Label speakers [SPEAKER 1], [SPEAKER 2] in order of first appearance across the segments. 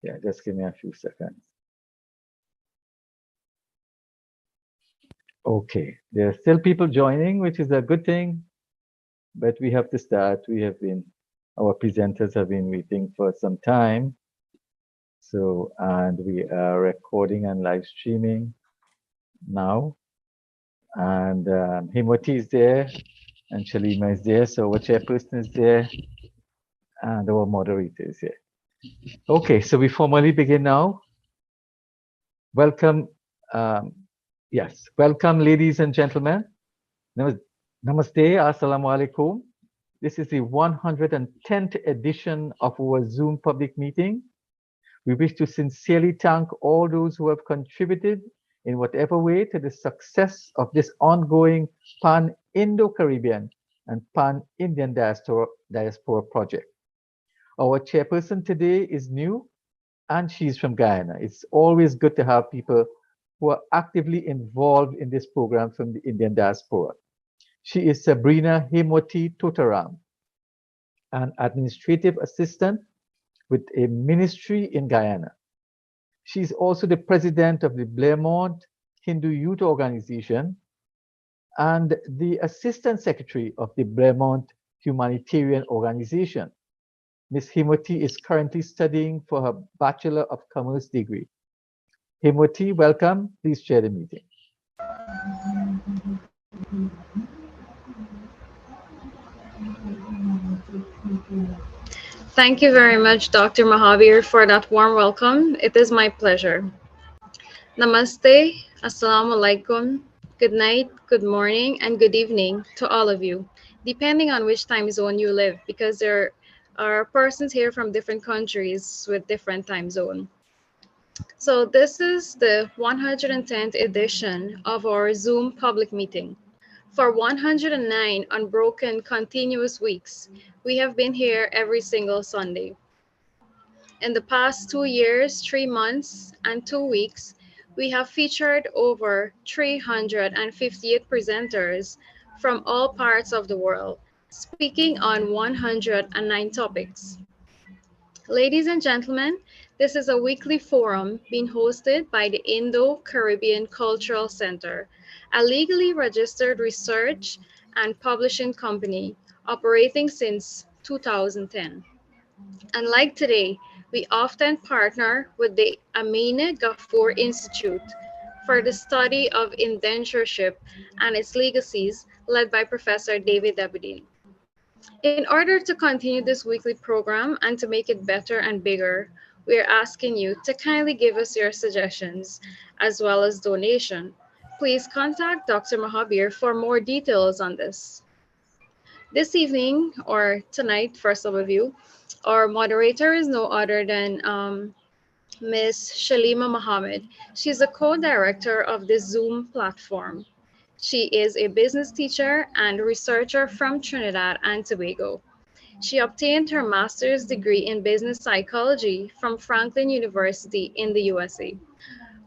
[SPEAKER 1] Yeah, just give me a few seconds. Okay, there are still people joining, which is a good thing, but we have to start. Our presenters have been waiting for some time. So, and we are recording and live streaming now. And Himwati is there, and Shalima is there. So our chairperson is there, and our moderator is here. Okay, so we formally begin now. Welcome, welcome, ladies and gentlemen. Namaste, assalamu alaikum. This is the 110th edition of our Zoom public meeting. We wish to sincerely thank all those who have contributed in whatever way to the success of this ongoing pan-Indo-Caribbean and pan-Indian diaspora project. Our chairperson today is new, and she's from Guyana. It's always good to have people who are actively involved in this program from the Indian diaspora. She is Sabrina Himwati Totaram, an administrative assistant with a ministry in Guyana. She's also the president of the Blairmont Hindu Youth Organization and the assistant secretary of the Blairmont Humanitarian Organization. Ms. Himwati is currently studying for her Bachelor of Commerce degree. Himwati, welcome. Please chair the meeting.
[SPEAKER 2] Thank you very much, Dr. Mahavir, for that warm welcome. It is my pleasure. Namaste, assalamu alaikum, good night, good morning, and good evening to all of you, depending on which time zone you live, because there are persons here from different countries with different time zone. So this is the 110th edition of our Zoom public meeting. For 109 unbroken continuous weeks, we have been here every single Sunday. In the past 2 years, 3 months, and 2 weeks, we have featured over 358 presenters from all parts of the world, speaking on 109 topics. Ladies and gentlemen, this is a weekly forum being hosted by the Indo-Caribbean Cultural Center, a legally registered research and publishing company operating since 2010. Unlike today, we often partner with the Amina Ghafoor Institute for the study of indentureship and its legacies, led by Professor David Abedin. In order to continue this weekly program and to make it better and bigger, we are asking you to kindly give us your suggestions as well as donation. Please contact Dr. Mahabir for more details on this. This evening, or tonight for some of you, our moderator is no other than Ms. Shalima Mohammed. She's a co-director of the Zoom platform. She is a business teacher and researcher from Trinidad and Tobago. She obtained her master's degree in business psychology from Franklin University in the USA.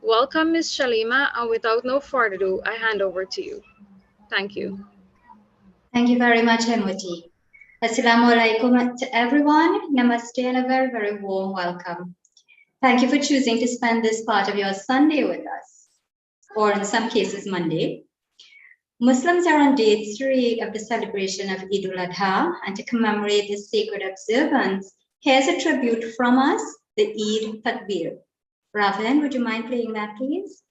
[SPEAKER 2] Welcome, Ms. Shalima, and without no further ado, I hand over to you. Thank you.
[SPEAKER 3] Thank you very much, Himwati. Assalamu alaikum to everyone. Namaste and a very, very warm welcome. Thank you for choosing to spend this part of your Sunday with us, or in some cases, Monday. Muslims are on day 3 of the celebration of Eid al-Adha, and to commemorate this sacred observance, here's a tribute from us, the Eid Takbir. Ravin, would you mind playing that, please?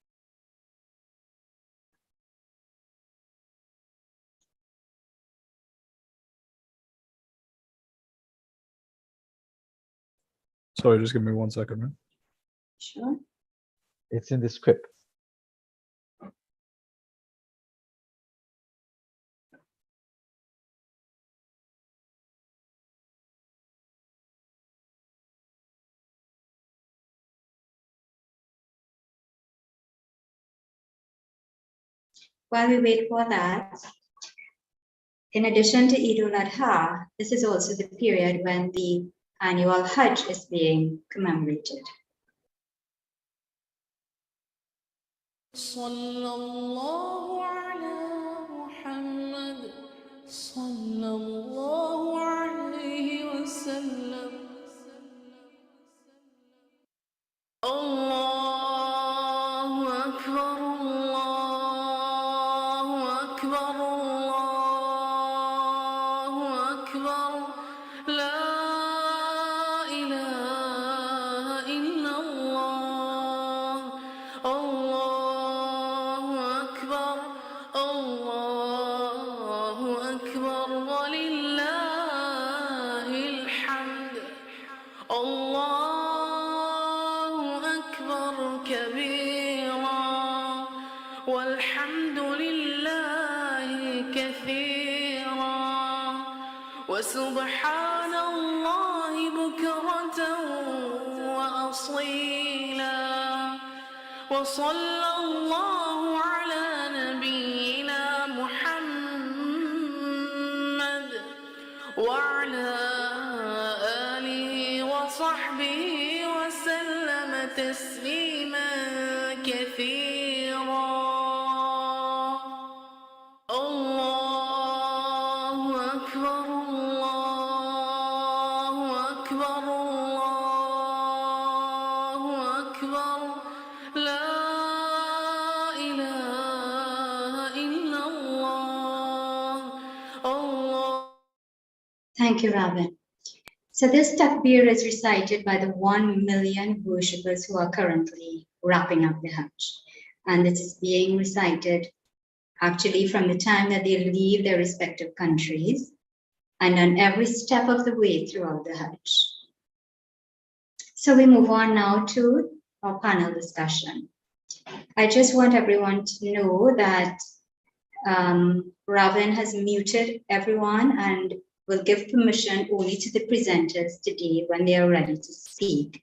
[SPEAKER 4] Sorry, just give me 1 second, man.
[SPEAKER 3] Sure.
[SPEAKER 1] It's in the script.
[SPEAKER 3] While we wait for that, in addition to Eid al-Adha, this is also the period when the annual Hajj is being commemorated.
[SPEAKER 5] Sallallahu ala Muhammad, sallallahu alayhi wa sallam. وسبحان الله بكرة وأصيلا وصلى الله على نبينا محمد وعلى آله وصحبه وسلم تسليما كثيرا. الله أكبر الله أكبر الله أكبر لا إله إلا الله الله.
[SPEAKER 3] Thank you, Robin. So this takbir is recited by the 1 million worshippers who are currently wrapping up the Hajj. And this is being recited actually from the time that they leave their respective countries and on every step of the way throughout the Hajj. So we move on now to our panel discussion. I just want everyone to know that Ravin has muted everyone and will give permission only to the presenters today when they are ready to speak.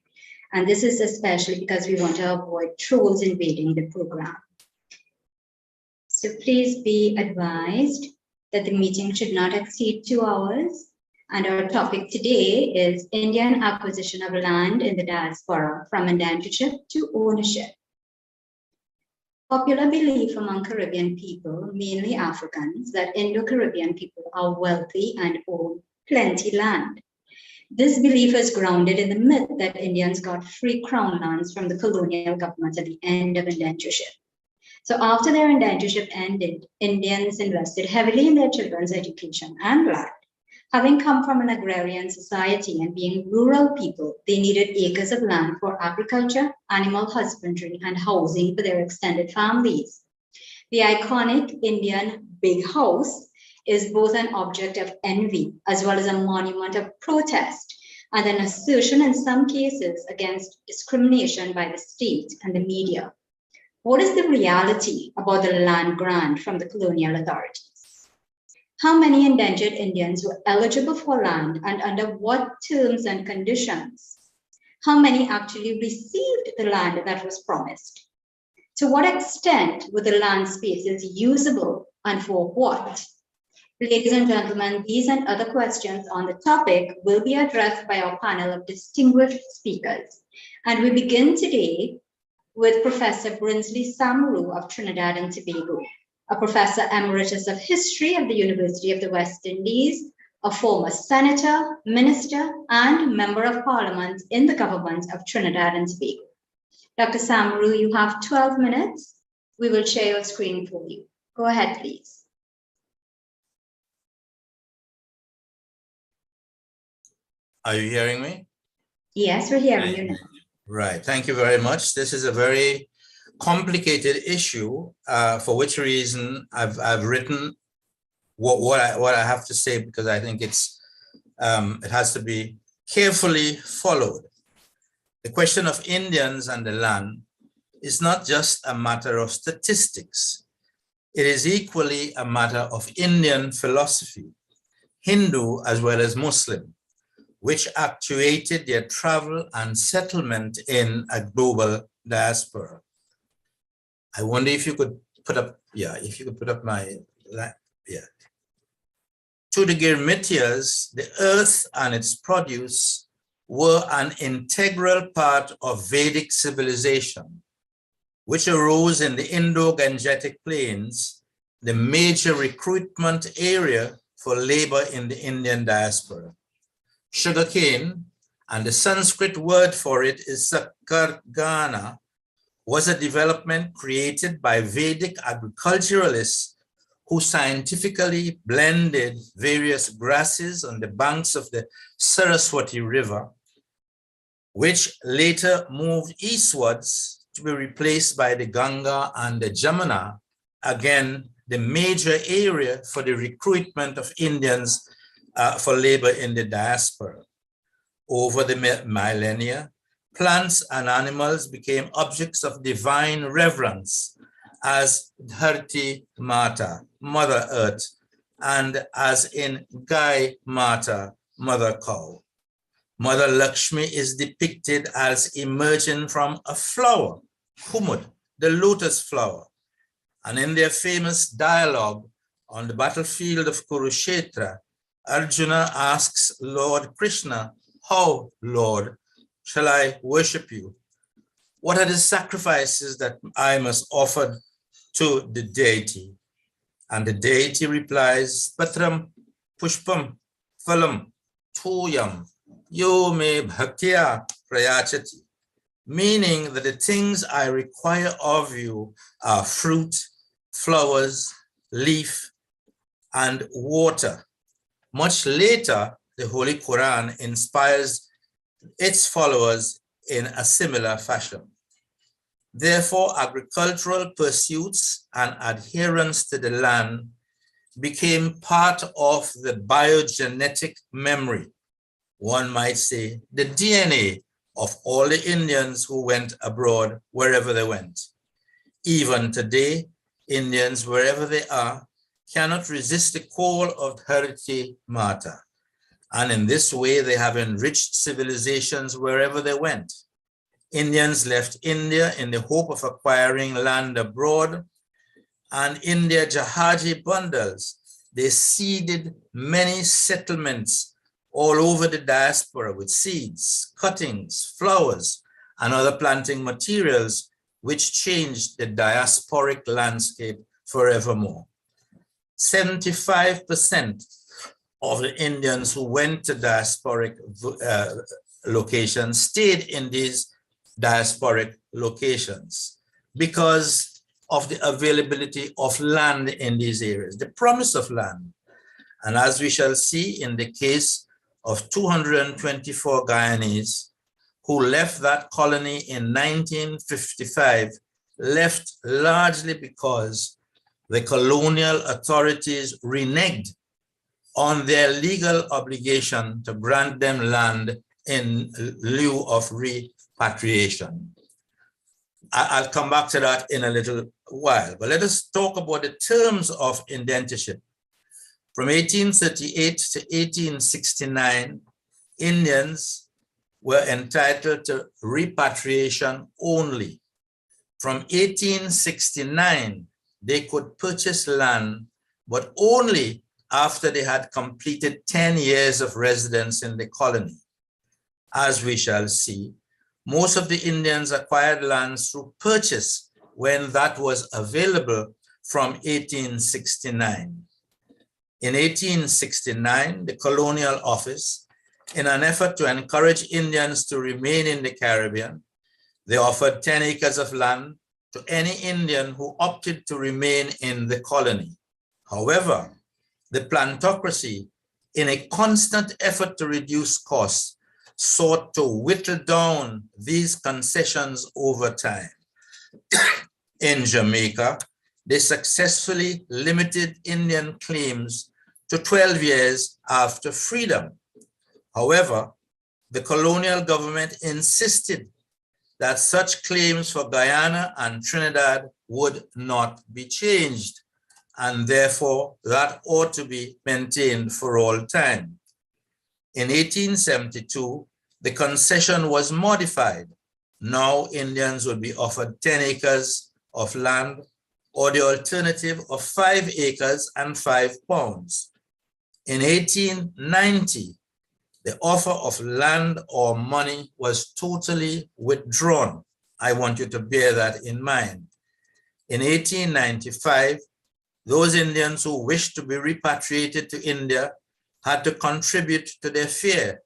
[SPEAKER 3] And this is especially because we want to avoid trolls invading the program. So please be advised that the meeting should not exceed 2 hours. And our topic today is Indian acquisition of land in the diaspora from indentureship to ownership. Popular belief among Caribbean people, mainly Africans, that Indo-Caribbean people are wealthy and own plenty land. This belief is grounded in the myth that Indians got free crown lands from the colonial government at the end of indentureship. So after their indentureship ended, Indians invested heavily in their children's education and land. Having come from an agrarian society and being rural people, they needed acres of land for agriculture, animal husbandry, and housing for their extended families. The iconic Indian big house is both an object of envy as well as a monument of protest and an assertion in some cases against discrimination by the state and the media. What is the reality about the land grant from the colonial authorities? How many indentured Indians were eligible for land and under what terms and conditions? How many actually received the land that was promised? To what extent were the land spaces usable and for what? Ladies and gentlemen, these and other questions on the topic will be addressed by our panel of distinguished speakers. And we begin today with Professor BRINSLEY SAMAROO of Trinidad and Tobago, a Professor Emeritus of History at the University of the West Indies, a former Senator, Minister, and Member of Parliament in the Government of Trinidad and Tobago. Dr. Samaroo, you have 12 minutes. We will share your screen for you. Go ahead, please.
[SPEAKER 6] Are you hearing me?
[SPEAKER 3] Yes, we're hearing you now.
[SPEAKER 6] Right. Thank you very much. This is a very complicated issue, for which reason I've written what I have to say, because I think it's it has to be carefully followed. The question of Indians and the land is not just a matter of statistics. It is equally a matter of Indian philosophy, Hindu as well as Muslim, which actuated their travel and settlement in a global diaspora. I wonder if you could put up, if you could put up my, To the Girmitias, the earth and its produce were an integral part of Vedic civilization, which arose in the Indo-Gangetic plains, the major recruitment area for labor in the Indian diaspora. Sugarcane, and the Sanskrit word for it is gana, was a development created by Vedic agriculturalists who scientifically blended various grasses on the banks of the Saraswati River, which later moved eastwards to be replaced by the Ganga and the Jamuna, again, the major area for the recruitment of Indians for labor in the diaspora. Over the millennia, plants and animals became objects of divine reverence as Dharti Mata, Mother Earth, and as in Gai Mata, Mother Cow. Mother Lakshmi is depicted as emerging from a flower, Kumud, the lotus flower. And in their famous dialogue on the battlefield of Kurukshetra, Arjuna asks Lord Krishna, "How, Lord, shall I worship you? What are the sacrifices that I must offer to the deity?" And the deity replies, "Patram, pushpam, phalam, tuyam, yo me bhaktya prayachati," meaning that the things I require of you are fruit, flowers, leaf, and water. Much later, the Holy Quran inspires its followers in a similar fashion. Therefore, agricultural pursuits and adherence to the land became part of the biogenetic memory, one might say the DNA of all the Indians who went abroad wherever they went. Even today, Indians, wherever they are, cannot resist the call of Dharati Mata. And in this way, they have enriched civilizations wherever they went. Indians left India in the hope of acquiring land abroad, and in their Jahaji bundles, they seeded many settlements all over the diaspora with seeds, cuttings, flowers, and other planting materials, which changed the diasporic landscape forevermore. 75% of the Indians who went to diasporic locations stayed in these diasporic locations because of the availability of land in these areas, the promise of land. And as we shall see in the case of 224 Guyanese who left that colony in 1955, left largely because the colonial authorities reneged on their legal obligation to grant them land in lieu of repatriation. I'll come back to that in a little while, but let us talk about the terms of indentureship. From 1838 to 1869, Indians were entitled to repatriation only. From 1869, they could purchase land, but only after they had completed 10 years of residence in the colony. As we shall see, most of the Indians acquired lands through purchase when that was available from 1869. In 1869, the Colonial Office, in an effort to encourage Indians to remain in the Caribbean, they offered 10 acres of land to any Indian who opted to remain in the colony. However, the plantocracy, in a constant effort to reduce costs, sought to whittle down these concessions over time. In Jamaica, they successfully limited Indian claims to 12 years after freedom. However, the colonial government insisted that such claims for Guyana and Trinidad would not be changed, and therefore that ought to be maintained for all time. In 1872, the concession was modified. Now Indians would be offered 10 acres of land or the alternative of 5 acres and 5 pounds. In 1890, the offer of land or money was totally withdrawn. I want you to bear that in mind. In 1895, those Indians who wished to be repatriated to India had to contribute to their fare,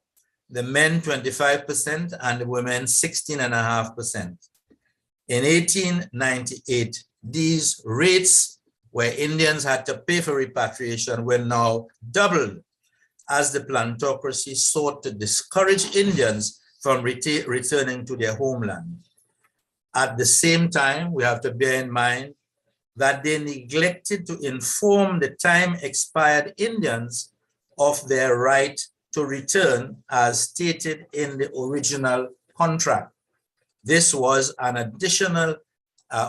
[SPEAKER 6] the men 25% and the women 16.5%. In 1898, these rates where Indians had to pay for repatriation were now doubled, as the plantocracy sought to discourage Indians from returning to their homeland. At the same time, we have to bear in mind that they neglected to inform the time-expired Indians of their right to return as stated in the original contract. This was an additional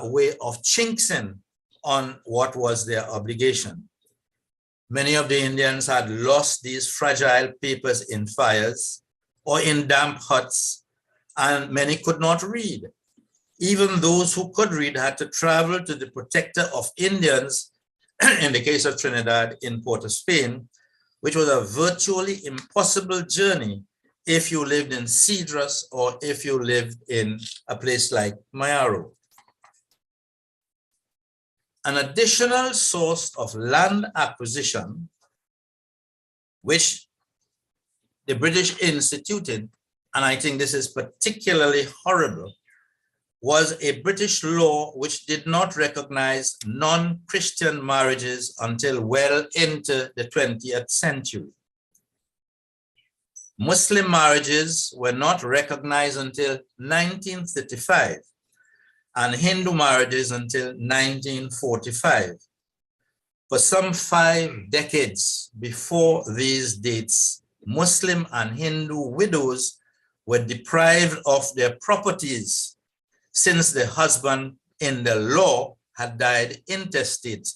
[SPEAKER 6] way of chinksing on what was their obligation. Many of the Indians had lost these fragile papers in fires or in damp huts, and many could not read. Even those who could read had to travel to the protector of Indians, in the case of Trinidad, in Port of Spain, which was a virtually impossible journey if you lived in Cedros or if you lived in a place like MAHARAJ. An additional source of land acquisition, which the British instituted, and I think this is particularly horrible, was a British law which did not recognize non-Christian marriages until well into the 20th century. Muslim marriages were not recognized until 1935, and Hindu marriages until 1945. For some 5 decades before these dates, Muslim and Hindu widows were deprived of their properties since the husband in the law had died intestate,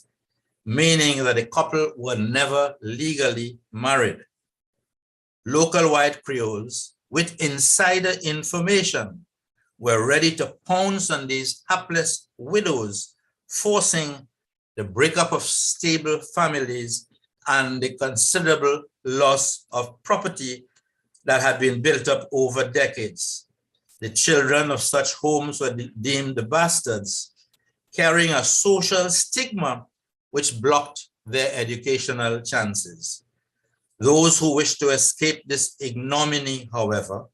[SPEAKER 6] meaning that the couple were never legally married. Local white Creoles with insider information were ready to pounce on these hapless widows, forcing the breakup of stable families and the considerable loss of property that had been built up over decades. The children of such homes were deemed bastards, carrying a social stigma which blocked their educational chances. Those who wished to escape this ignominy, however,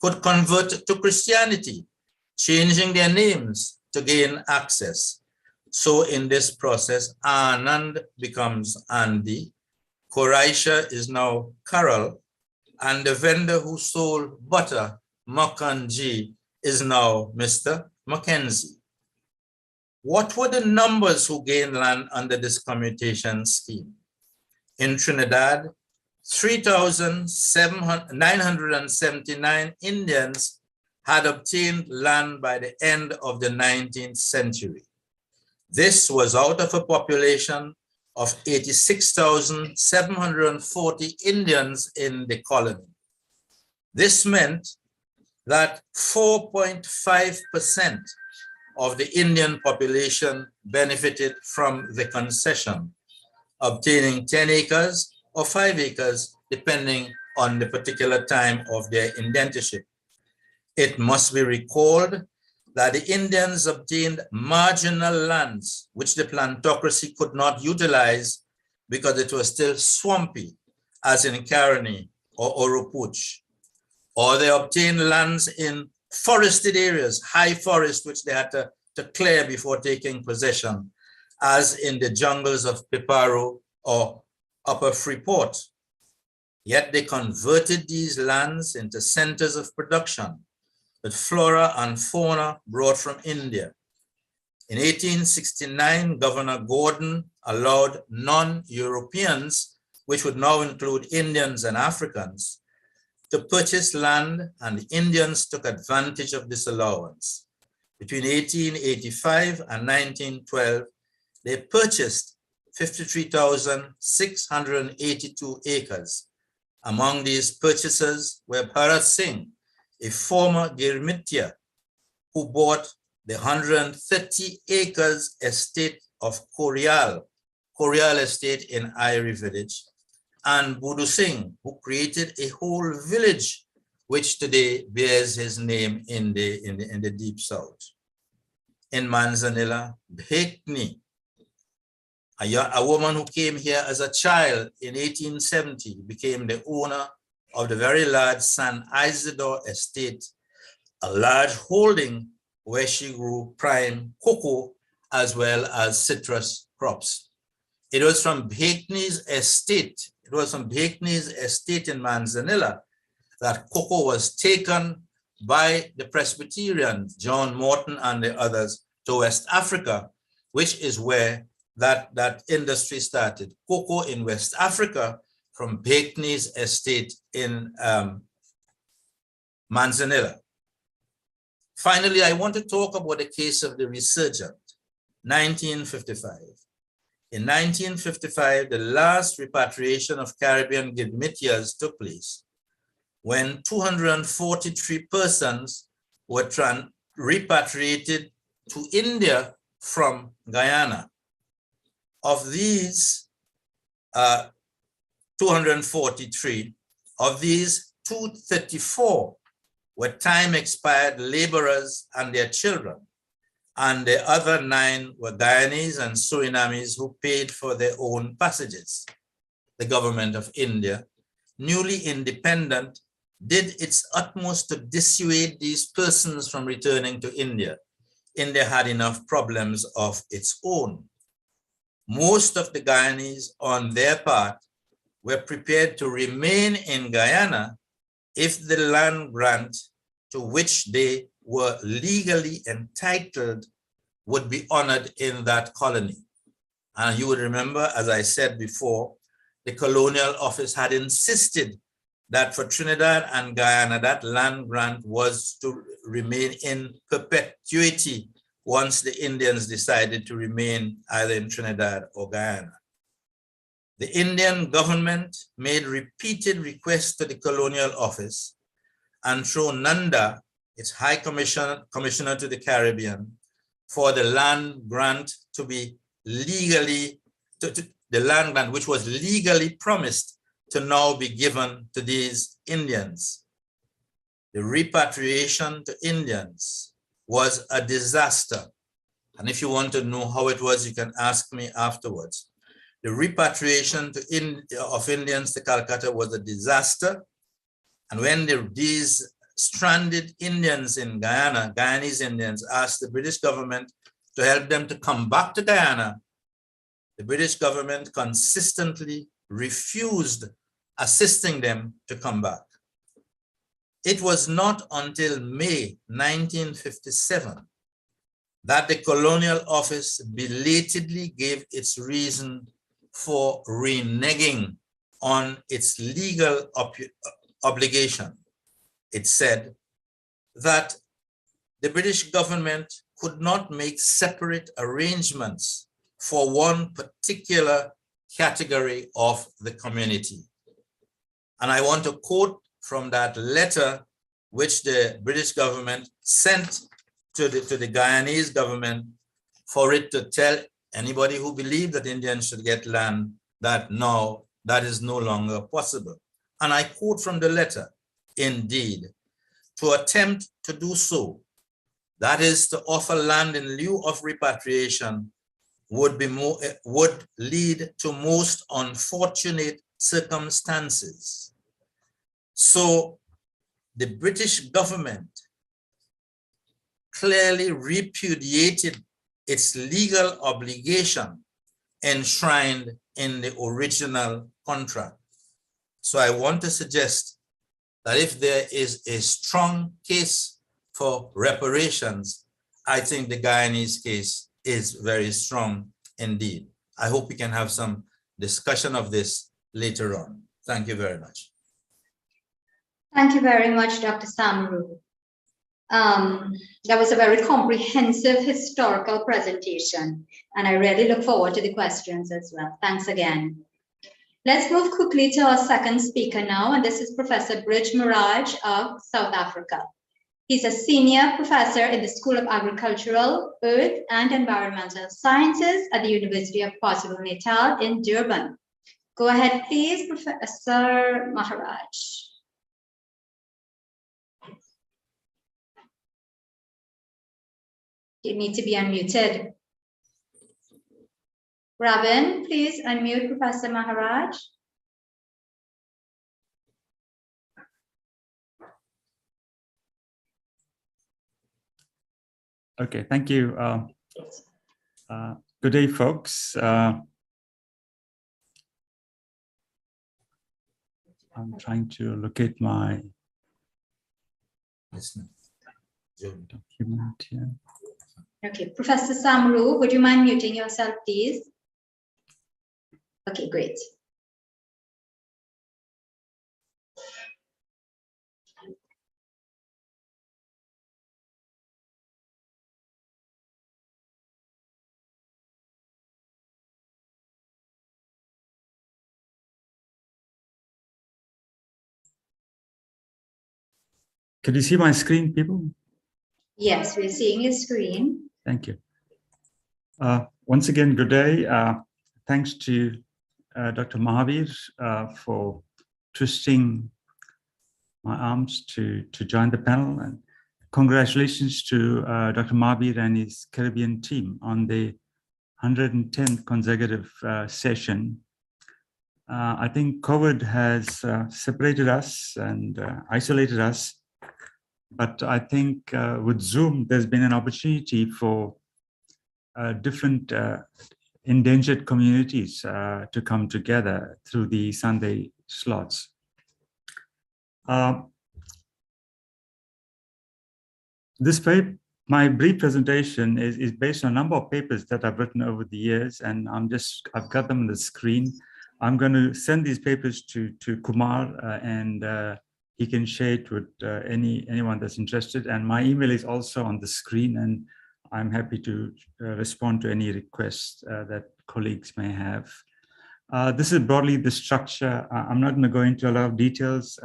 [SPEAKER 6] could convert to Christianity, changing their names to gain access. So in this process, Anand becomes Andy, Koraisha is now Carol, and the vendor who sold butter, Makanji, is now Mr. Mackenzie. What were the numbers who gained land under this commutation scheme? In Trinidad, 3,979 Indians had obtained land by the end of the 19th century. This was out of a population of 86,740 Indians in the colony. This meant that 4.5% of the Indian population benefited from the concession, obtaining 10 acres or 5 acres, depending on the particular time of their indentureship. It must be recalled that the Indians obtained marginal lands, which the plantocracy could not utilize because it was still swampy, as in Caroni or Oropouche. Or they obtained lands in forested areas, high forest, which they had to clear before taking possession, as in the jungles of Piparo or Upper Freeport. Yet they converted these lands into centers of production with flora and fauna brought from India. In 1869, Governor Gordon allowed non-Europeans, which would now include Indians and Africans, to purchase land, and the Indians took advantage of this allowance. Between 1885 and 1912, they purchased 53,682 acres. Among these purchasers were Bharat Singh, a former Girmitya, who bought the 130 acres estate of Korial estate in Irie village, and Budu Singh, who created a whole village, which today bears his name in the deep south. In Manzanilla, Bhekni, a woman who came here as a child in 1870, became the owner of the very large San Isidore estate, a large holding where she grew prime cocoa as well as citrus crops. It was from Bhekni's estate in Manzanilla that cocoa was taken by the Presbyterians, John Morton and the others, to West Africa, which is where that industry started. Cocoa in West Africa from Bhekni's estate in Manzanilla. Finally, I want to talk about the case of the resurgent, 1955. In 1955, the last repatriation of Caribbean Gidmitias took place when 243 persons were repatriated to India from Guyana. Of these 243, of these 234 were time-expired laborers and their children, and the other 9 were Guyanese and Surinamese who paid for their own passages. The government of India, newly independent, did its utmost to dissuade these persons from returning to India. India had enough problems of its own. Most of the Guyanese, on their part, were prepared to remain in Guyana if the land grant to which they were legally entitled would be honored in that colony. And you would remember, as I said before, the colonial office had insisted that for Trinidad and Guyana, that land grant was to remain in perpetuity once the Indians decided to remain either in Trinidad or Guyana. The Indian government made repeated requests to the colonial office, and through Nanda, its High Commissioner to the Caribbean, for the land grant to be legally, the land grant which was legally promised to now be given to these Indians. The repatriation to Indians was a disaster. And if you want to know how it was, you can ask me afterwards. The repatriation of Indians to Calcutta was a disaster. And when these stranded Indians in Guyana, Guyanese Indians, asked the British government to help them to come back to Guyana, the British government consistently refused assisting them to come back. It was not until May 1957 that the colonial office belatedly gave its reason for reneging on its legal obligation. It said that the British government could not make separate arrangements for one particular category of the community. And I want to quote from that letter which the British government sent to the Guyanese government for it to tell anybody who believed that Indians should get land that now that is no longer possible. And I quote from the letter, indeed, to attempt to do so, that is to offer land in lieu of repatriation, would lead to most unfortunate circumstances. So the British government clearly repudiated its legal obligation enshrined in the original contract. So I want to suggest that if there is a strong case for reparations, I think the Guyanese case is very strong indeed. I hope we can have some discussion of this later on. Thank you very much.
[SPEAKER 3] Thank you very much, Dr. Samaroo. That was a very comprehensive historical presentation, and I really look forward to the questions as well. Thanks again. Let's move quickly to our second speaker now, and this is Professor BRIJ MAHARAJ of South Africa. He's a senior professor in the School of Agricultural, Earth and Environmental Sciences at the University of KwaZulu-Natal in Durban. Go ahead, please, Professor MAHARAJ. You need to be unmuted. Robin, please unmute Professor MAHARAJ.
[SPEAKER 7] Okay, thank you. Good day, folks. I'm trying to locate my document here.
[SPEAKER 3] Okay, Professor Samaroo, would you mind muting yourself, please? Okay, great.
[SPEAKER 7] Can you see my screen, people?
[SPEAKER 3] Yes, we're seeing your screen.
[SPEAKER 7] Thank you. Once again, good day. Thanks to Dr. Mahavir for twisting my arms to join the panel, and congratulations to Dr. Mahavir and his Caribbean team on the 110th consecutive session. I think COVID has separated us and isolated us, but I think with Zoom, there's been an opportunity for different endangered communities to come together through the Sunday slots. My brief presentation is based on a number of papers that I've written over the years, and I've got them on the screen. I'm going to send these papers to Kumar, and he can share it with anyone that's interested. And my email is also on the screen, and I'm happy to respond to any requests that colleagues may have. This is broadly the structure. I'm not going to go into a lot of details.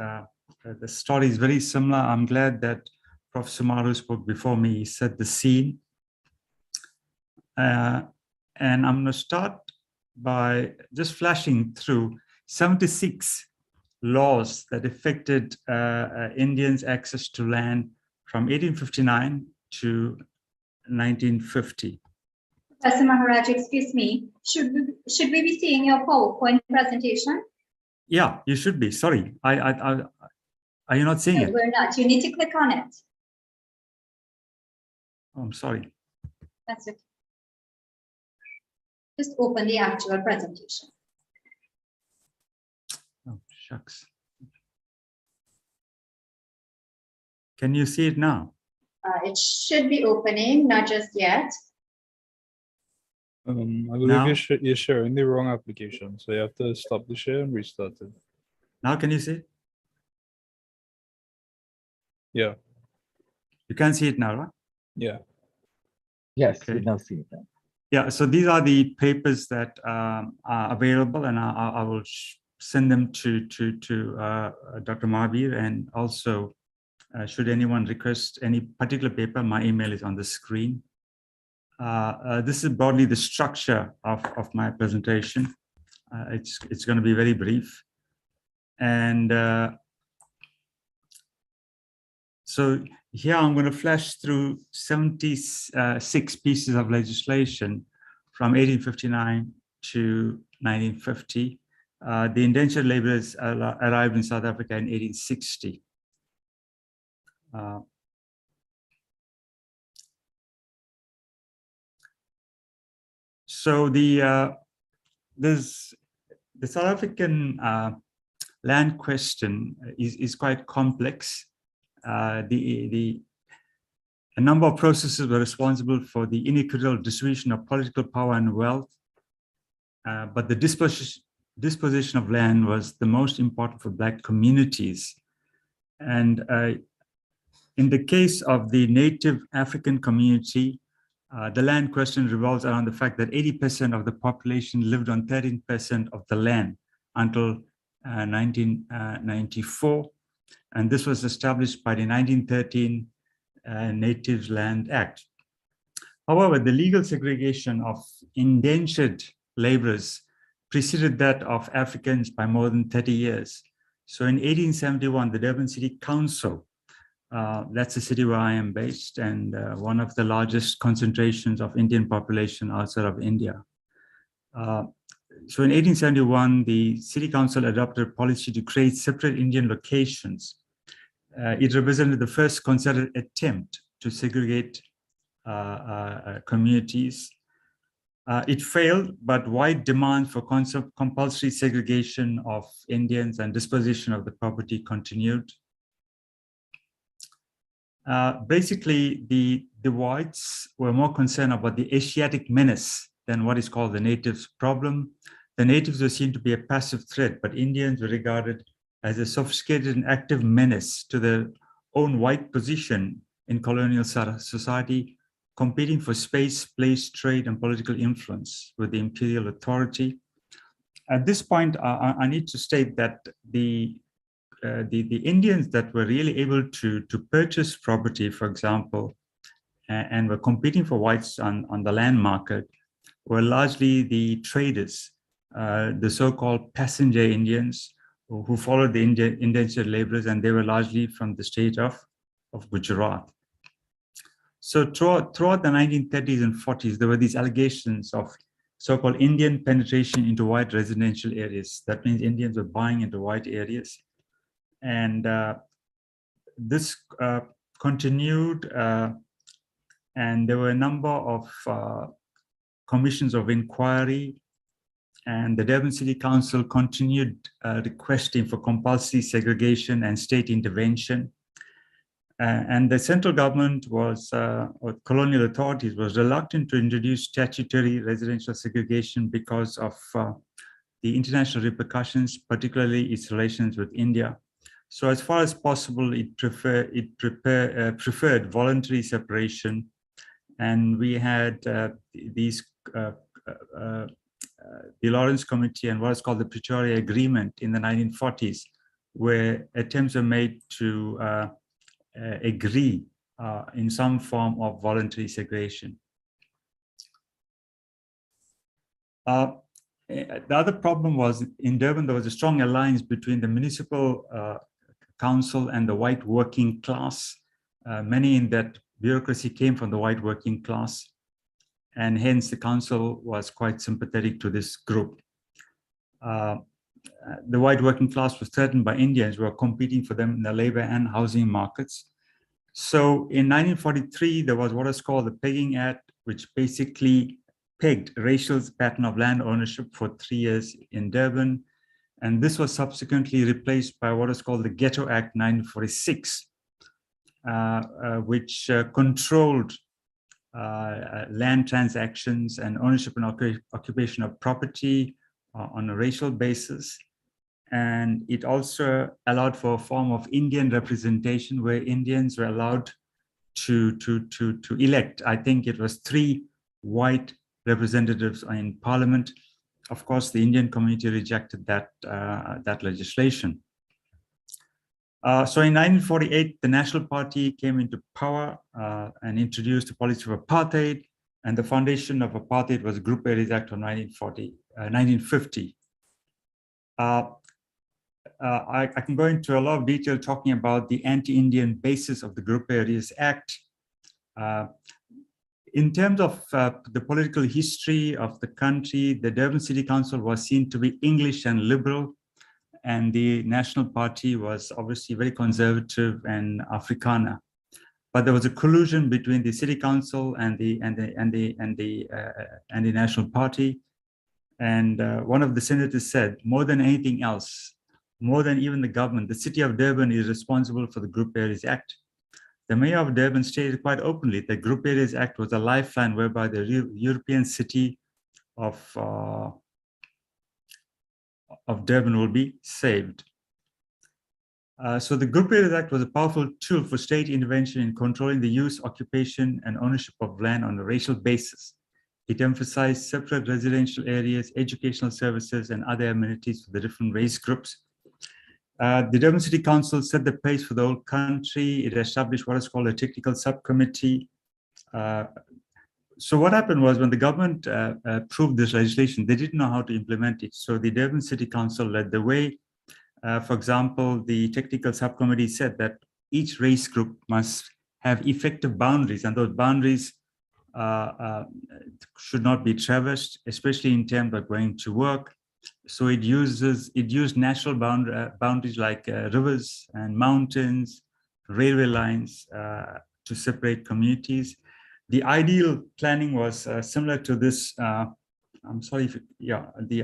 [SPEAKER 7] The story is very similar. I'm glad that Prof. Samaroo spoke before me. He set the scene. And I'm going to start by just flashing through 76 laws that affected Indians' access to land from 1859 to 1950.
[SPEAKER 3] Professor Maharaj, excuse me, should we be seeing your PowerPoint presentation?
[SPEAKER 7] Yeah, you should be. Sorry, are you not seeing it?
[SPEAKER 3] We're not. You need to click on it.
[SPEAKER 7] Oh, I'm sorry.
[SPEAKER 3] That's it. Just open the actual presentation.
[SPEAKER 7] Oh, shucks. Can you see it now?
[SPEAKER 3] It should be opening, not just yet.
[SPEAKER 4] I believe you're sharing the wrong application, so you have to stop the share and restart it.
[SPEAKER 7] Now can you see it?
[SPEAKER 4] Yeah.
[SPEAKER 7] You can see it now, right?
[SPEAKER 4] Yeah.
[SPEAKER 1] Yes,
[SPEAKER 7] Okay.
[SPEAKER 1] we now see that.
[SPEAKER 7] Yeah, so these are the papers that are available, and I will send them to Dr. Mahavir, and also should anyone request any particular paper, my email is on the screen. This is broadly the structure of my presentation. It's going to be very brief. And so here I'm going to flash through 76 pieces of legislation from 1859 to 1950. The indentured laborers arrived in South Africa in 1860. So the South African land question is quite complex. A number of processes were responsible for the inequitable distribution of political power and wealth, but the disposition of land was the most important for Black communities. And in the case of the native African community, the land question revolves around the fact that 80% of the population lived on 13% of the land until 1994. And this was established by the 1913 Natives Land Act. However, the legal segregation of indentured laborers preceded that of Africans by more than 30 years. So in 1871, the Durban City Council, that's the city where I am based, and one of the largest concentrations of Indian population outside of India. So in 1871, the City Council adopted a policy to create separate Indian locations. It represented the first concerted attempt to segregate communities. It failed, but wide demand for compulsory segregation of Indians and disposition of the property continued. Basically, the whites were more concerned about the Asiatic menace than what is called the natives problem. The natives were seen to be a passive threat, but Indians were regarded as a sophisticated and active menace to their own white position in colonial society, competing for space, place, trade, and political influence with the imperial authority. At this point, I need to state that the the Indians that were really able to purchase property, for example, and were competing for whites on the land market, were largely the traders, the so-called passenger Indians who followed the indentured laborers, and they were largely from the state of Gujarat. So throughout the 1930s and 40s, there were these allegations of so-called Indian penetration into white residential areas. That means Indians were buying into white areas. And this continued, and there were a number of commissions of inquiry, and the Durban City Council continued requesting for compulsory segregation and state intervention. And the central government was, or colonial authorities, was reluctant to introduce statutory residential segregation because of the international repercussions, particularly its relations with India. So as far as possible, it preferred voluntary separation. And we had these the Lawrence Committee and what is called the Pretoria Agreement in the 1940s, where attempts were made to agree in some form of voluntary segregation. The other problem was in Durban, there was a strong alliance between the municipal council and the white working class. Many in that bureaucracy came from the white working class, and hence the council was quite sympathetic to this group. The white working class was threatened by Indians who were competing for them in the labor and housing markets. So in 1943, there was what is called the Pegging Act, which basically pegged racial pattern of land ownership for 3 years in Durban. And this was subsequently replaced by what is called the Ghetto Act 1946, which controlled land transactions and ownership and occupation of property on a racial basis. And it also allowed for a form of Indian representation where Indians were allowed to elect. I think it was 3 white representatives in parliament. Of course, the Indian community rejected that, that legislation. So in 1948, the National Party came into power and introduced the policy of apartheid, and the foundation of apartheid was the Group Areas Act of 1950. I can go into a lot of detail talking about the anti-Indian basis of the Group Areas Act. In terms of the political history of the country, the Durban City Council was seen to be English and liberal, and the National Party was obviously very conservative and Afrikaner. But there was a collusion between the City Council and the National Party. And one of the senators said, more than anything else, more than even the government, the city of Durban is responsible for the Group Areas Act. The mayor of Durban stated quite openly that Group Areas Act was a lifeline whereby the European city of Durban will be saved. So the Group Areas Act was a powerful tool for state intervention in controlling the use, occupation, and ownership of land on a racial basis. It emphasized separate residential areas, educational services, and other amenities for the different race groups. The Durban City Council set the pace for the whole country. It established what is called a technical subcommittee. So what happened was when the government approved this legislation, they didn't know how to implement it. So the Durban City Council led the way. For example, the technical subcommittee said that each race group must have effective boundaries, and those boundaries should not be traversed, especially in terms of going to work. So it used natural boundaries like rivers and mountains, railway lines to separate communities. The ideal planning was similar to this. I'm sorry, the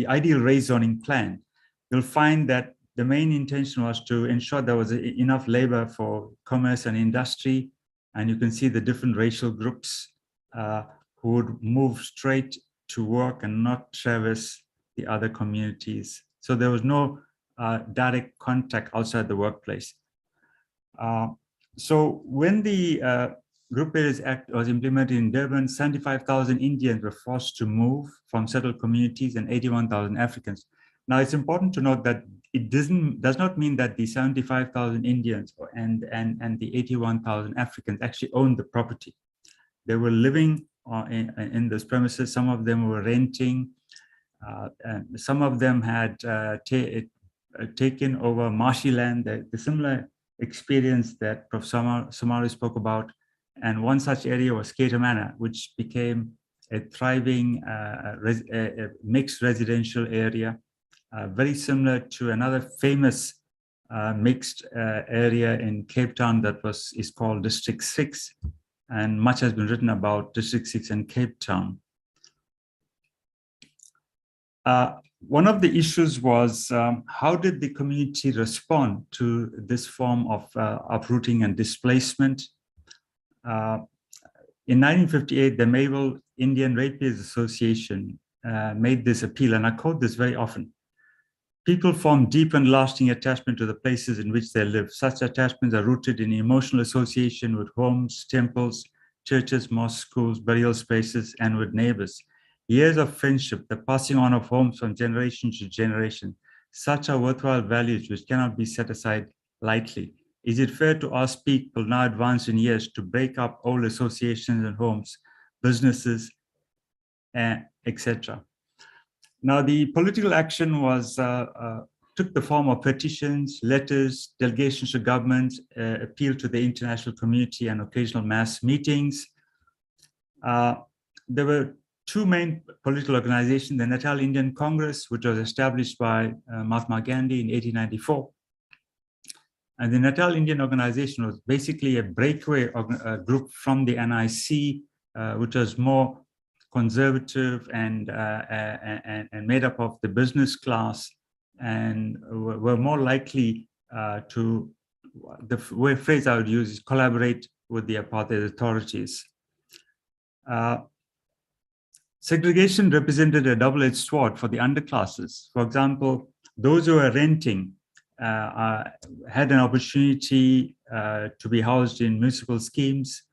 [SPEAKER 7] ideal race zoning plan. You'll find that the main intention was to ensure there was enough labor for commerce and industry, and you can see the different racial groups who would move straight to work and not traverse the other communities. So there was no direct contact outside the workplace. So when the Group Areas Act was implemented in Durban, 75,000 Indians were forced to move from settled communities and 81,000 Africans. Now it's important to note that it does not mean that the 75,000 Indians and the 81,000 Africans actually owned the property. They were living in those premises. Some of them were renting. And some of them had taken over marshy land, the similar experience that Prof. Samaroo spoke about. And one such area was Ketamana, which became a thriving mixed residential area, very similar to another famous mixed area in Cape Town that is called District 6. And much has been written about District 6 and Cape Town. One of the issues was how did the community respond to this form of uprooting and displacement? In 1958, the Mayville Indian Rapiers Association made this appeal, and I quote this very often. People form deep and lasting attachment to the places in which they live. Such attachments are rooted in emotional association with homes, temples, churches, mosques, schools, burial spaces, and with neighbors. Years of friendship, the passing on of homes from generation to generation, such are worthwhile values which cannot be set aside lightly. Is it fair to ask people now advanced in years to break up old associations and homes, businesses, etc.? Now, the political action was took the form of petitions, letters, delegations to government, appeal to the international community, and occasional mass meetings. There were two main political organizations, the Natal Indian Congress, which was established by Mahatma Gandhi in 1894. And the Natal Indian Organization was basically a breakaway group from the NIC, which was more conservative and made up of the business class, and were more likely to, the phrase I would use is collaborate with the apartheid authorities. Segregation represented a double-edged sword for the underclasses. For example, those who were renting had an opportunity to be housed in municipal schemes.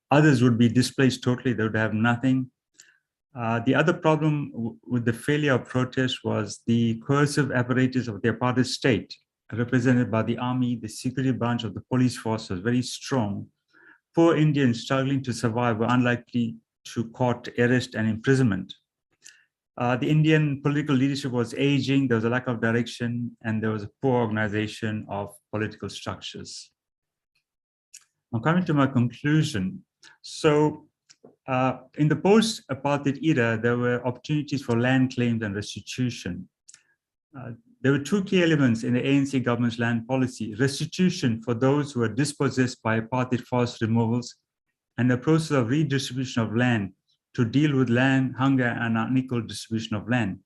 [SPEAKER 7] Others would be displaced totally, they would have nothing. The other problem with the failure of protest was the coercive apparatus of the apartheid state, represented by the army. The security branch of the police force was very strong. Poor Indians struggling to survive were unlikely to court arrest and imprisonment. The Indian political leadership was aging, there was a lack of direction, and there was a poor organization of political structures. Now, coming to my conclusion. So in the post-apartheid era, there were opportunities for land claims and restitution. There were two key elements in the ANC government's land policy: restitution for those who were dispossessed by apartheid forced removals, and the process of redistribution of land to deal with land hunger and unequal distribution of land.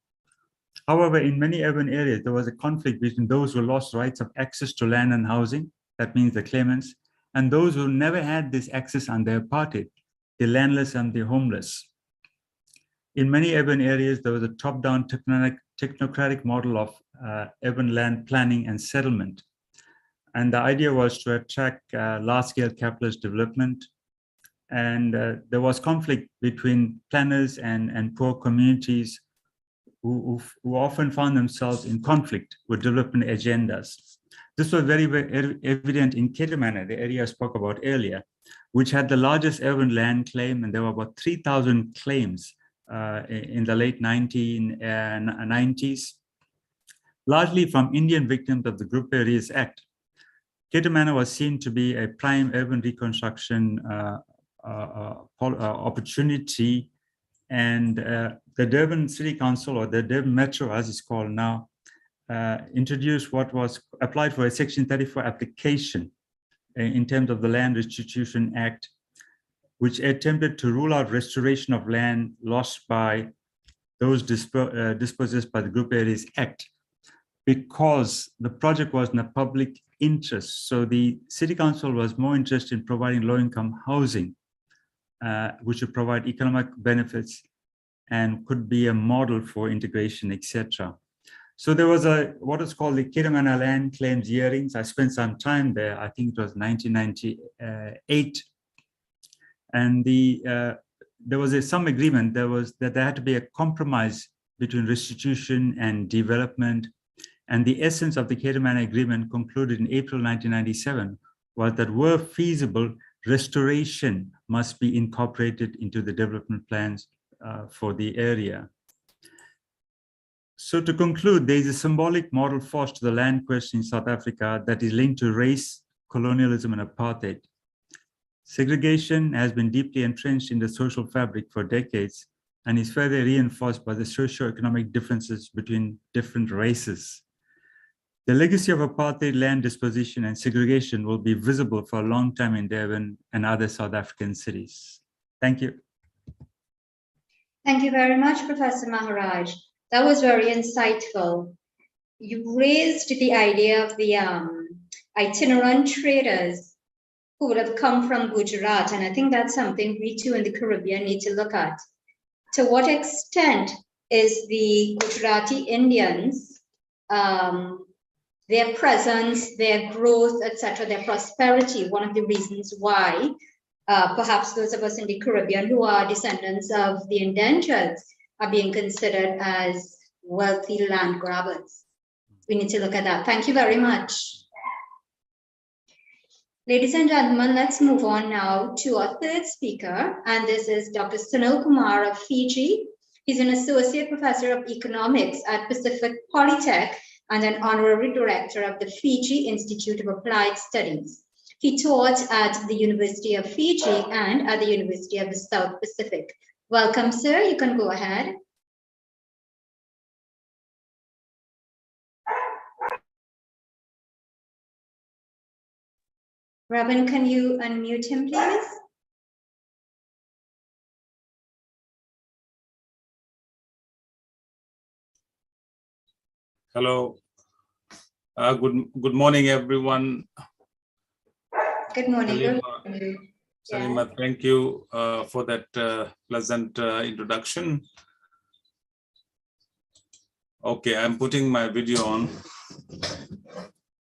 [SPEAKER 7] However, in many urban areas, there was a conflict between those who lost rights of access to land and housing, that means the claimants, and those who never had this access under apartheid, the landless and the homeless. In many urban areas, there was a top-down technocratic model of urban land planning and settlement. And the idea was to attract large-scale capitalist development. And there was conflict between planners and poor communities who often found themselves in conflict with development agendas. This was very, very evident in Ketamana, the area I spoke about earlier, which had the largest urban land claim, and there were about 3,000 claims in the late 1990s, largely from Indian victims of the Group Areas Act. Ketamana was seen to be a prime urban reconstruction opportunity, and the Durban City Council, or the Durban Metro as it's called now, introduced what was applied for a Section 34 application in terms of the Land Restitution Act, which attempted to rule out restoration of land lost by those dispossessed by the Group Areas Act, because the project was in the public interest. So the City Council was more interested in providing low-income housing, which would provide economic benefits and could be a model for integration, etc. So there was what is called the Ketamana Land Claims Hearings. I spent some time there. I think it was 1998. And there was some agreement. That there had to be a compromise between restitution and development. And the essence of the Ketamana Agreement concluded in April 1997 was that where feasible, restoration must be incorporated into the development plans for the area. So to conclude, there is a symbolic moral force to the land question in South Africa that is linked to race, colonialism, and apartheid. Segregation has been deeply entrenched in the social fabric for decades and is further reinforced by the socio-economic differences between different races. The legacy of apartheid land disposition and segregation will be visible for a long time in Durban and other South African cities. Thank you.
[SPEAKER 3] Thank you very much, Professor Maharaj. That was very insightful. You raised the idea of the itinerant traders who would have come from Gujarat, and I think that's something we too in the Caribbean need to look at. To what extent is the Gujarati Indians, their presence, their growth, etc., their prosperity, one of the reasons why perhaps those of us in the Caribbean who are descendants of the indentures are being considered as wealthy land grabbers? We need to look at that. Thank you very much. Ladies and gentlemen, let's move on now to our third speaker, and this is Dr. SUNIL Kumar of Fiji. He's an associate professor of economics at Pacific Polytech and an honorary director of the Fiji Institute of Applied Studies. He taught at the University of Fiji and at the University of the South Pacific. Welcome, sir. You can go ahead. Robin, can you unmute him, please?
[SPEAKER 8] Hello. Good morning, everyone.
[SPEAKER 3] Good morning.
[SPEAKER 8] Salima, thank you for that pleasant introduction. Okay, I'm putting my video on.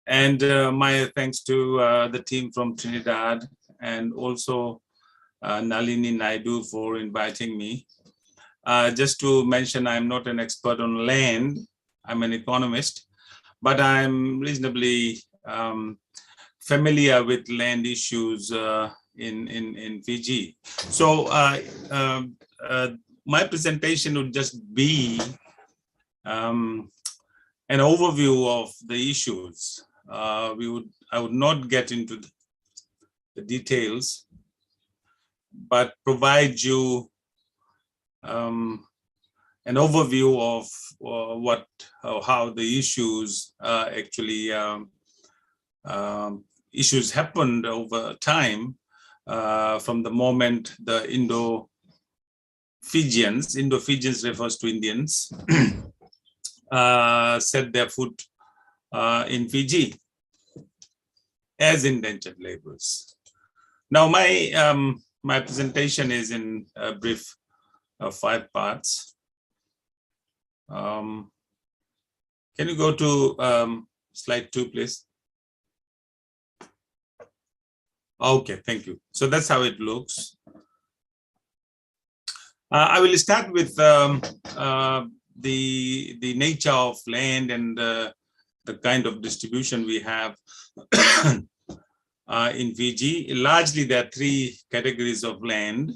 [SPEAKER 8] And my thanks to the team from Trinidad and also Nalini Naidu for inviting me. Just to mention, I'm not an expert on land. I'm an economist, but I'm reasonably familiar with land issues in Fiji. So my presentation would just be an overview of the issues. I would not get into the details, but provide you an overview of how the issues actually issues happened over time from the moment the Indo-Fijians refers to Indians, set their foot in Fiji as indentured laborers. Now, my presentation is in a brief 5 parts. Can you go to slide 2, please? Okay, thank you. So that's how it looks. I will start with the nature of land and the kind of distribution we have in Fiji. Largely, there are 3 categories of land.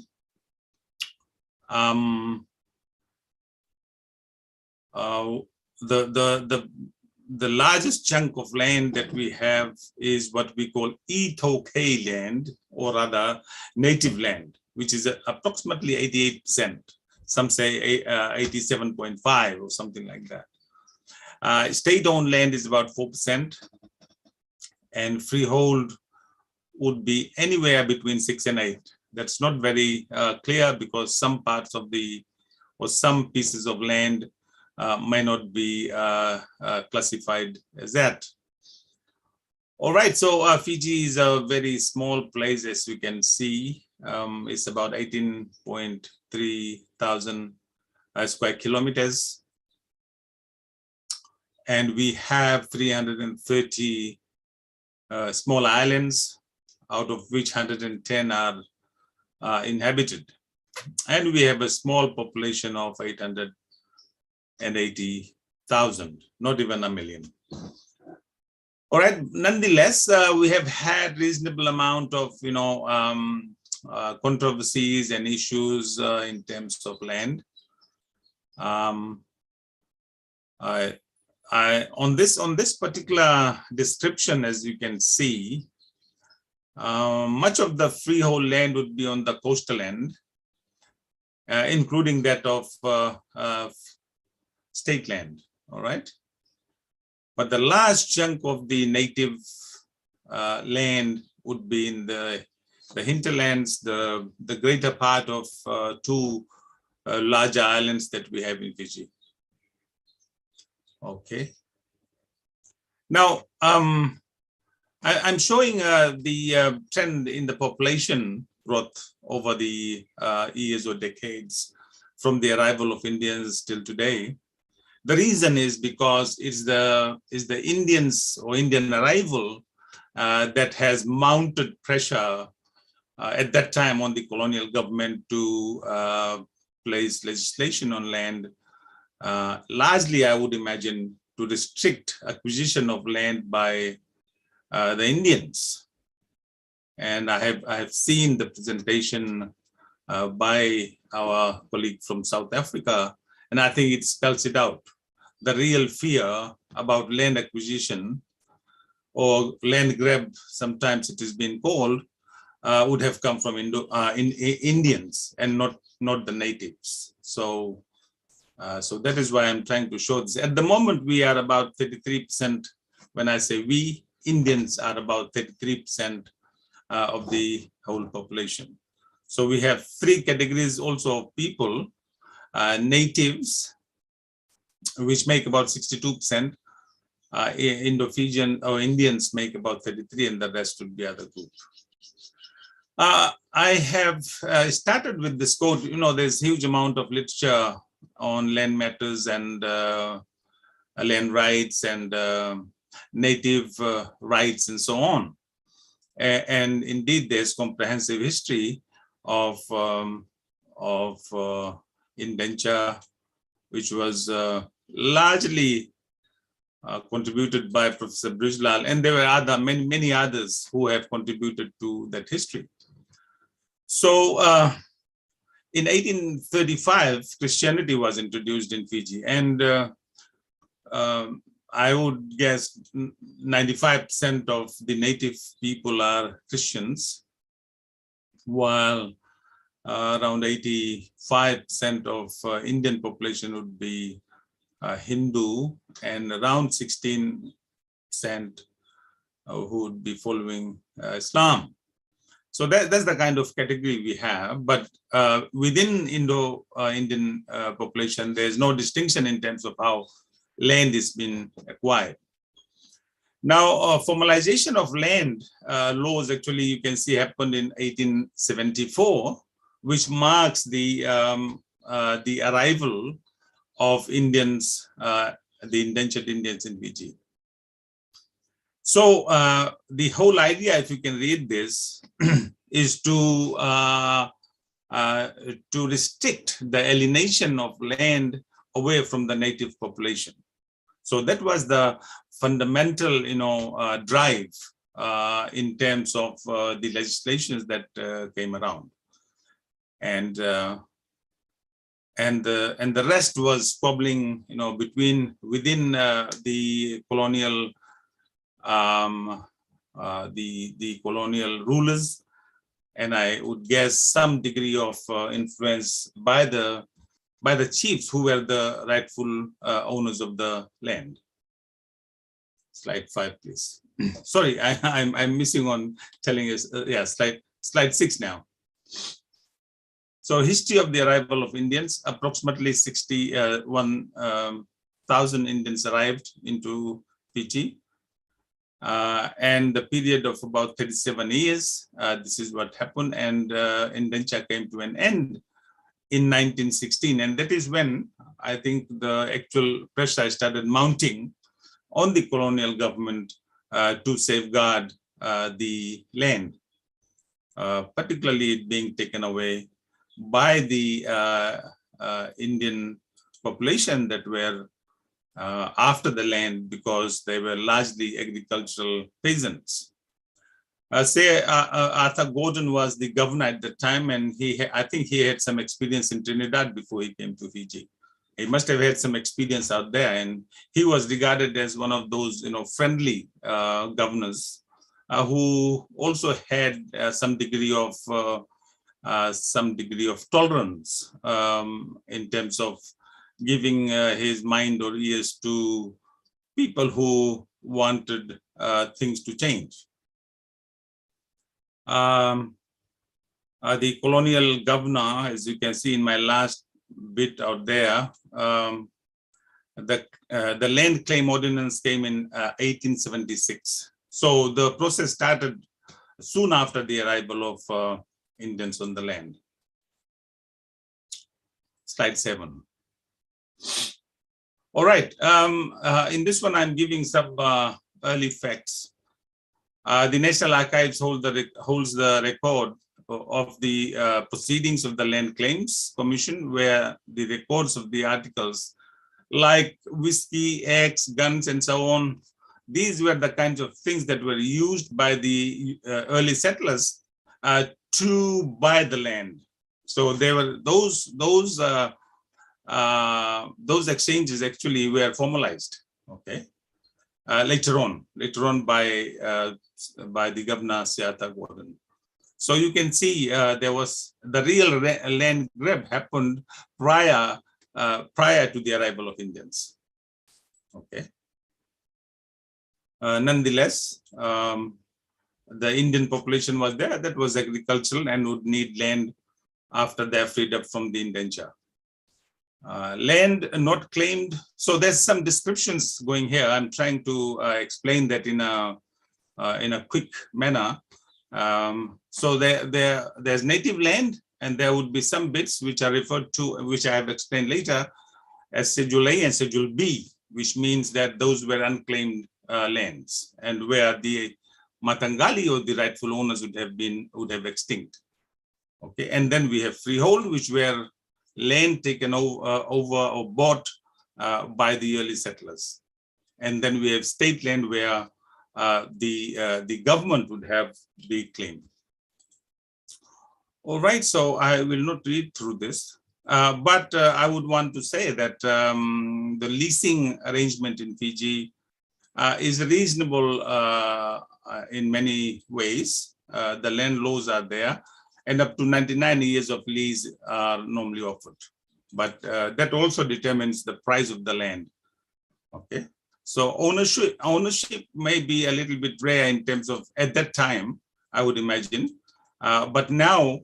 [SPEAKER 8] The largest chunk of land that we have is what we call ETOK land, or rather native land, which is approximately 88%. Some say 87.5 or something like that. State-owned land is about 4%, and freehold would be anywhere between 6 and 8. That's not very clear because some parts of some pieces of land may not be classified as that. All right, so Fiji is a very small place, as we can see. It's about 18.3 thousand square kilometers. And we have 330 small islands, out of which 110 are inhabited. And we have a small population of 180,000, not even a million. All right. Nonetheless, we have had reasonable amount of, controversies and issues in terms of land. On this particular description, as you can see, much of the freehold land would be on the coastal end, including that of state land. All right. But the large chunk of the native land would be in the hinterlands, the greater part of two larger islands that we have in Fiji. Okay. Now, I'm showing the trend in the population growth over the years or decades from the arrival of Indians till today. The reason is because it's the Indians or Indian arrival that has mounted pressure at that time on the colonial government to place legislation on land, largely I would imagine to restrict acquisition of land by the Indians. And I have seen the presentation by our colleague from South Africa, and I think it spells it out. The real fear about land acquisition or land grab, sometimes it has been called, would have come from Indians and not the natives. So that is why I'm trying to show this. At the moment, we are about 33%. When I say we, Indians are about 33% of the whole population. So we have three categories also of people: natives, which make about 62%, Indo-Fijian or Indians make about 33%, and the rest would be other groups. I have started with this quote. There's huge amount of literature on land matters and land rights and native rights and so on. And indeed, there's comprehensive history of indenture, which was largely contributed by Professor Brijlal, and there were many others who have contributed to that history. So in 1835, Christianity was introduced in Fiji, and I would guess 95% of the native people are Christians, while around 85% of Indian population would be Hindu, and around 16% who would be following Islam. So that's the kind of category we have. But within Indian population, there is no distinction in terms of how land is being acquired. Now, formalization of land laws, actually, you can see happened in 1874, which marks the arrival of Indians, the indentured Indians in Fiji. So the whole idea, if you can read this, is to restrict the alienation of land away from the native population. So that was the fundamental, drive in terms of the legislations that came around, and the rest was squabbling, within the colonial the colonial rulers, and I would guess some degree of influence by the chiefs who were the rightful owners of the land. Slide 5, please. Sorry, I'm missing on telling us. Yeah, slide 6 now. So history of the arrival of Indians: approximately 61,000 Indians arrived into Fiji. And the period of about 37 years, this is what happened, and indenture came to an end in 1916, and that is when I think the actual pressure started mounting on the colonial government to safeguard the land, particularly it being taken away by the Indian population that were after the land because they were largely agricultural peasants. Arthur Gordon was the governor at the time, and I think he had some experience in Trinidad before he came to Fiji. He must have had some experience out there, and he was regarded as one of those, friendly governors who also had some degree of tolerance in terms of giving his mind or ears to people who wanted things to change. The colonial governor, as you can see in my last bit out there, the land claim ordinance came in 1876. So the process started soon after the arrival of Indians on the land. Slide 7. All right, in this one, I'm giving some early facts. The National Archives holds the record of the proceedings of the Land Claims Commission, where the records of the articles like whiskey, eggs, guns, and so on, these were the kinds of things that were used by the early settlers to buy the land. So there were those exchanges actually were formalized. Okay, later on by the governor Arthur Gordon. So you can see there was the real land grab happened prior to the arrival of Indians. Okay. Nonetheless, the Indian population was there that was agricultural and would need land after their freedom from the indenture. Land not claimed. So there's some descriptions going here. I'm trying to explain that in a quick manner. So there's native land, and there would be some bits which are referred to, which I have explained later, as Schedule A and Schedule B, which means that those were unclaimed lands, and where the Matangali or the rightful owners would have extinct. Okay, and then we have freehold, which were land taken over or bought by the early settlers, and then we have state land where the government would have the claim. All right, so I will not read through this, but I would want to say that the leasing arrangement in Fiji is reasonable in many ways. The land laws are there, and up to 99 years of lease are normally offered. But that also determines the price of the land. Okay, so ownership may be a little bit rare in terms of, at that time, I would imagine. But now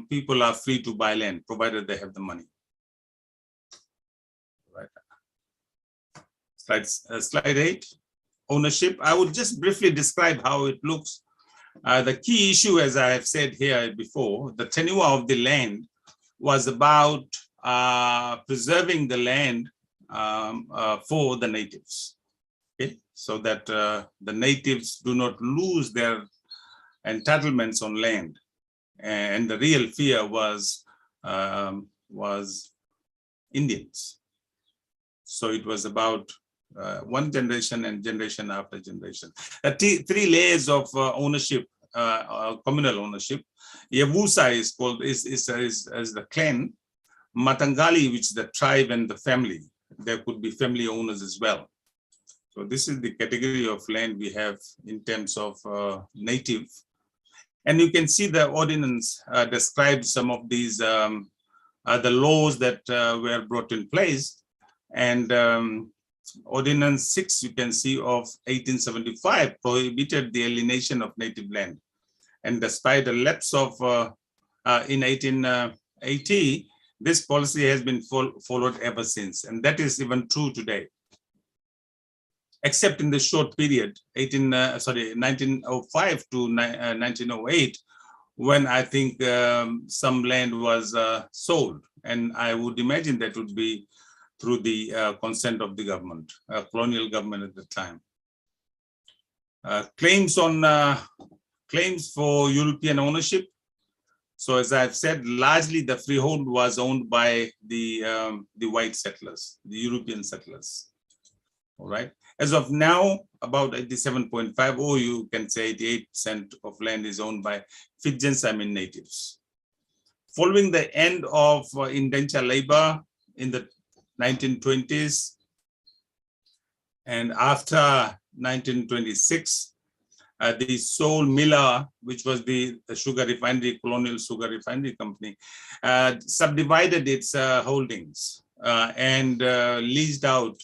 [SPEAKER 8] people are free to buy land, provided they have the money. Right. Slide 8, ownership. I would just briefly describe how it looks. The key issue, as I have said here before, the tenure of the land was about preserving the land for the natives. Okay, so that the natives do not lose their entitlements on land, and the real fear was Indians. So it was about one generation and generation after generation. 3 layers of ownership, communal ownership. Yavusa is called is the clan. Matangali, which is the tribe and the family. There could be family owners as well. So this is the category of land we have in terms of native. And you can see the ordinance describes some of these, the laws that were brought in place. And Ordinance 6, you can see, of 1875 prohibited the alienation of native land. And despite a lapse of, in 1880, this policy has been followed ever since. And that is even true today. Except in the short period, 1905 to 1908, when I think some land was sold. And I would imagine that would be through the consent of the government, colonial government at the time. Claims for European ownership. So as I've said, largely the freehold was owned by the white settlers, the European settlers. All right. As of now, about 87.5, or you can say 88% of land is owned by Fijians, I mean natives. Following the end of indentured labor in the 1920s, and after 1926, the sole miller, which was the sugar refinery, colonial sugar refinery company, subdivided its holdings and leased out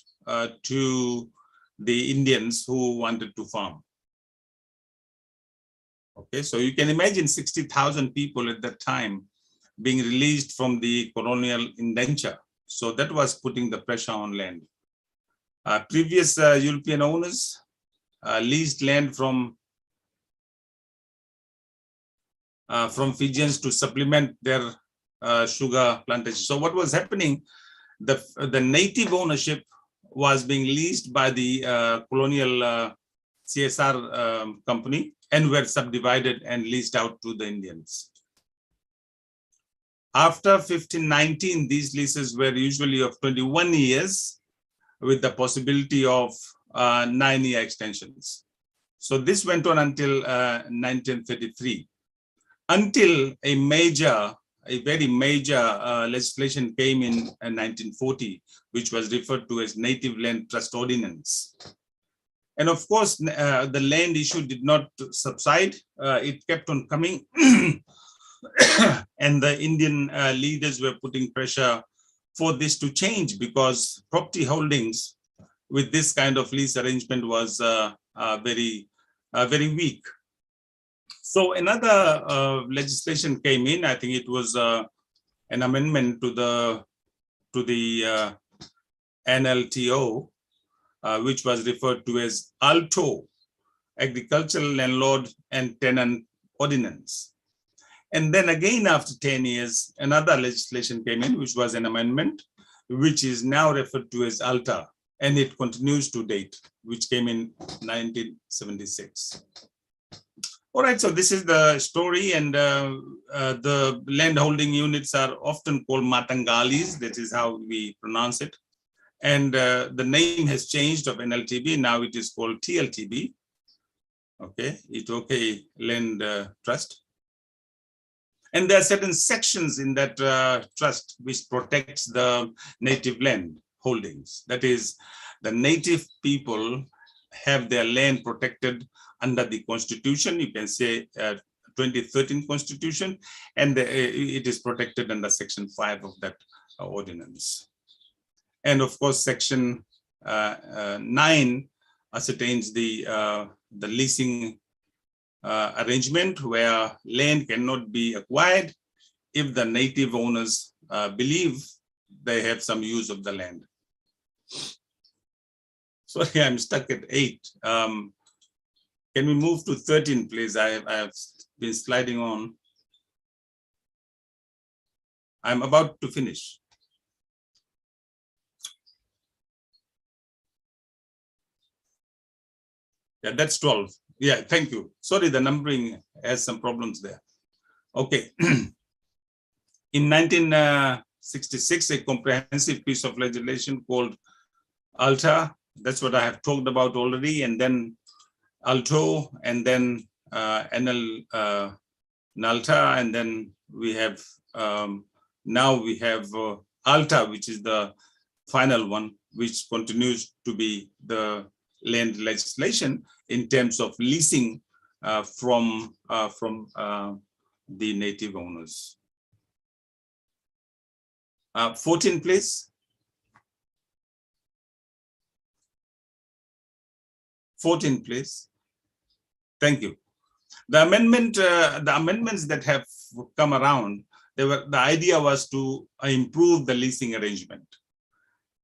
[SPEAKER 8] to the Indians who wanted to farm. Okay, so you can imagine 60,000 people at that time being released from the colonial indenture. So that was putting the pressure on land. Previous European owners leased land from Fijians to supplement their sugar plantation. So what was happening, the native ownership was being leased by the colonial CSR company and were subdivided and leased out to the Indians. After 1519, these leases were usually of 21 years with the possibility of 9-year extensions. So this went on until 1933, until a very major legislation came in 1940, which was referred to as Native Land Trust Ordinance. And of course, the land issue did not subside. It kept on coming. And the Indian leaders were putting pressure for this to change, because property holdings with this kind of lease arrangement was very weak. So another legislation came in. I think it was an amendment to the NLTO, which was referred to as ALTO, Agricultural Landlord and Tenant Ordinance. And then again, after 10 years, another legislation came in, which was an amendment, which is now referred to as ALTA, and it continues to date, which came in 1976. All right, so this is the story, and the landholding units are often called Matangalis. That is how we pronounce it. And the name has changed of NLTB. Now it is called TLTB. Okay, Itoke Land Trust. And there are certain sections in that trust which protects the native land holdings. That is, the native people have their land protected under the Constitution. You can say 2013 Constitution, and it is protected under Section 5 of that ordinance. And of course, Section 9 ascertains the leasing arrangement, where land cannot be acquired if the native owners believe they have some use of the land. Sorry, I'm stuck at 8. Can we move to 13, please? I have been sliding on. I'm about to finish. Yeah, that's 12. Yeah, thank you. Sorry, the numbering has some problems there. Okay. In 1966, a comprehensive piece of legislation called ALTA, that's what I have talked about already, and then ALTO, and then NALTA, and then we have, now we have ALTA, which is the final one, which continues to be the land legislation in terms of leasing from the native owners. 14, please. 14, please. Thank you. The amendments that have come around, the idea was to improve the leasing arrangement.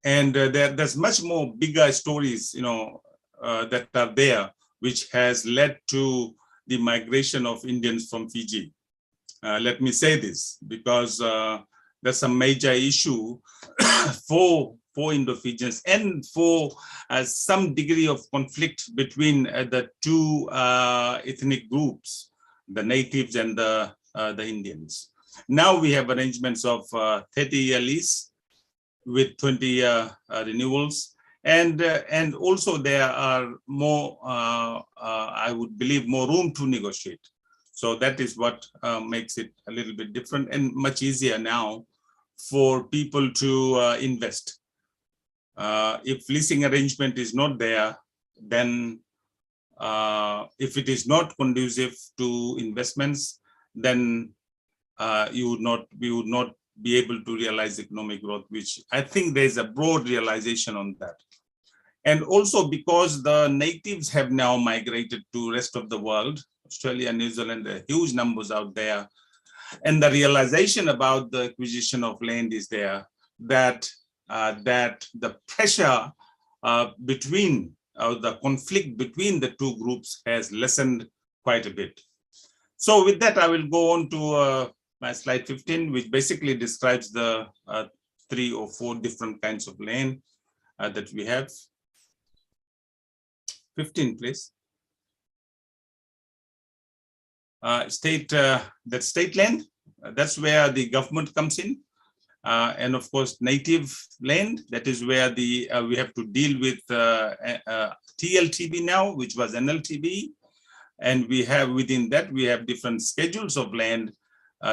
[SPEAKER 8] And there's much more bigger stories, that are there, which has led to the migration of Indians from Fiji. Let me say this, because there's a major issue for Indo-Fijians, and for some degree of conflict between the two ethnic groups, the natives and the the Indians. Now we have arrangements of 30-year lease with 20-year renewals. And also there are more, I would believe, more room to negotiate. So that is what makes it a little bit different and much easier now for people to invest. If leasing arrangement is not there, then if it is not conducive to investments, then we would not be able to realize economic growth, which I think there's a broad realization on that. And also because the natives have now migrated to rest of the world, Australia, New Zealand, there are huge numbers out there. And the realization about the acquisition of land is there, that the pressure between the conflict between the two groups has lessened quite a bit. So with that, I will go on to my slide 15, which basically describes the 3 or 4 different kinds of land that we have. 15, please. State land, that's where the government comes in. And of course, native land, that is where we have to deal with TLTB now, which was NLTB. And we have within that, we have different schedules of land,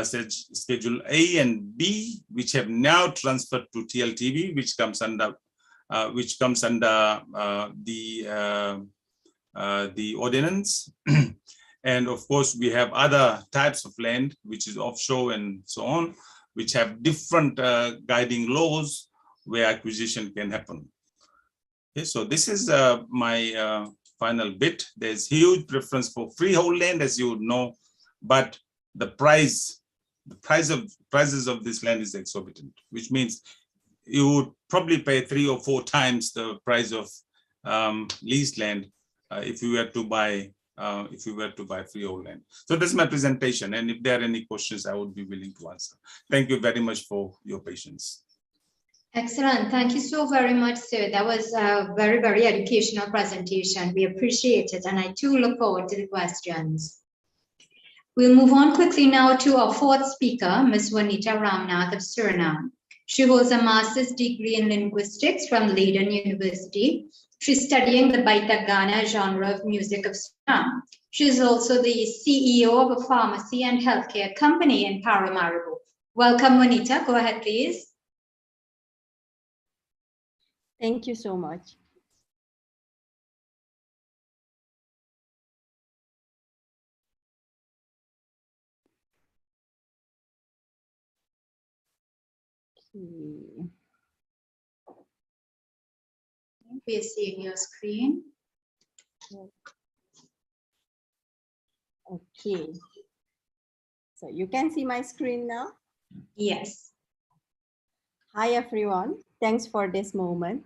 [SPEAKER 8] such Schedule A and B, which have now transferred to TLTB, which comes under the ordinance. And of course, we have other types of land, which is offshore and so on, which have different guiding laws where acquisition can happen. Okay, so this is my final bit. There's huge preference for freehold land, as you would know, but the prices of this land is exorbitant, which means you would probably pay 3 or 4 times the price of leased land if you were to buy freehold land. So that's my presentation, and if there are any questions, I would be willing to answer. Thank you very much for your patience.
[SPEAKER 3] Excellent. Thank you so very much, sir. That was a very, very educational presentation. We appreciate it, and I too look forward to the questions. We'll move on quickly now to our 4th speaker, Ms. WANNITA RAMNATH of Suriname. She holds a master's degree in linguistics from Leiden University. She's studying the baithak gana genre of music of Suriname. She is also the CEO of a pharmacy and healthcare company in Paramaribo. Welcome, WANNITA. Go ahead, please.
[SPEAKER 9] Thank you so much.
[SPEAKER 3] We're seeing your screen.
[SPEAKER 9] Okay. So you can see my screen now?
[SPEAKER 3] Yes.
[SPEAKER 9] Hi, everyone. Thanks for this moment.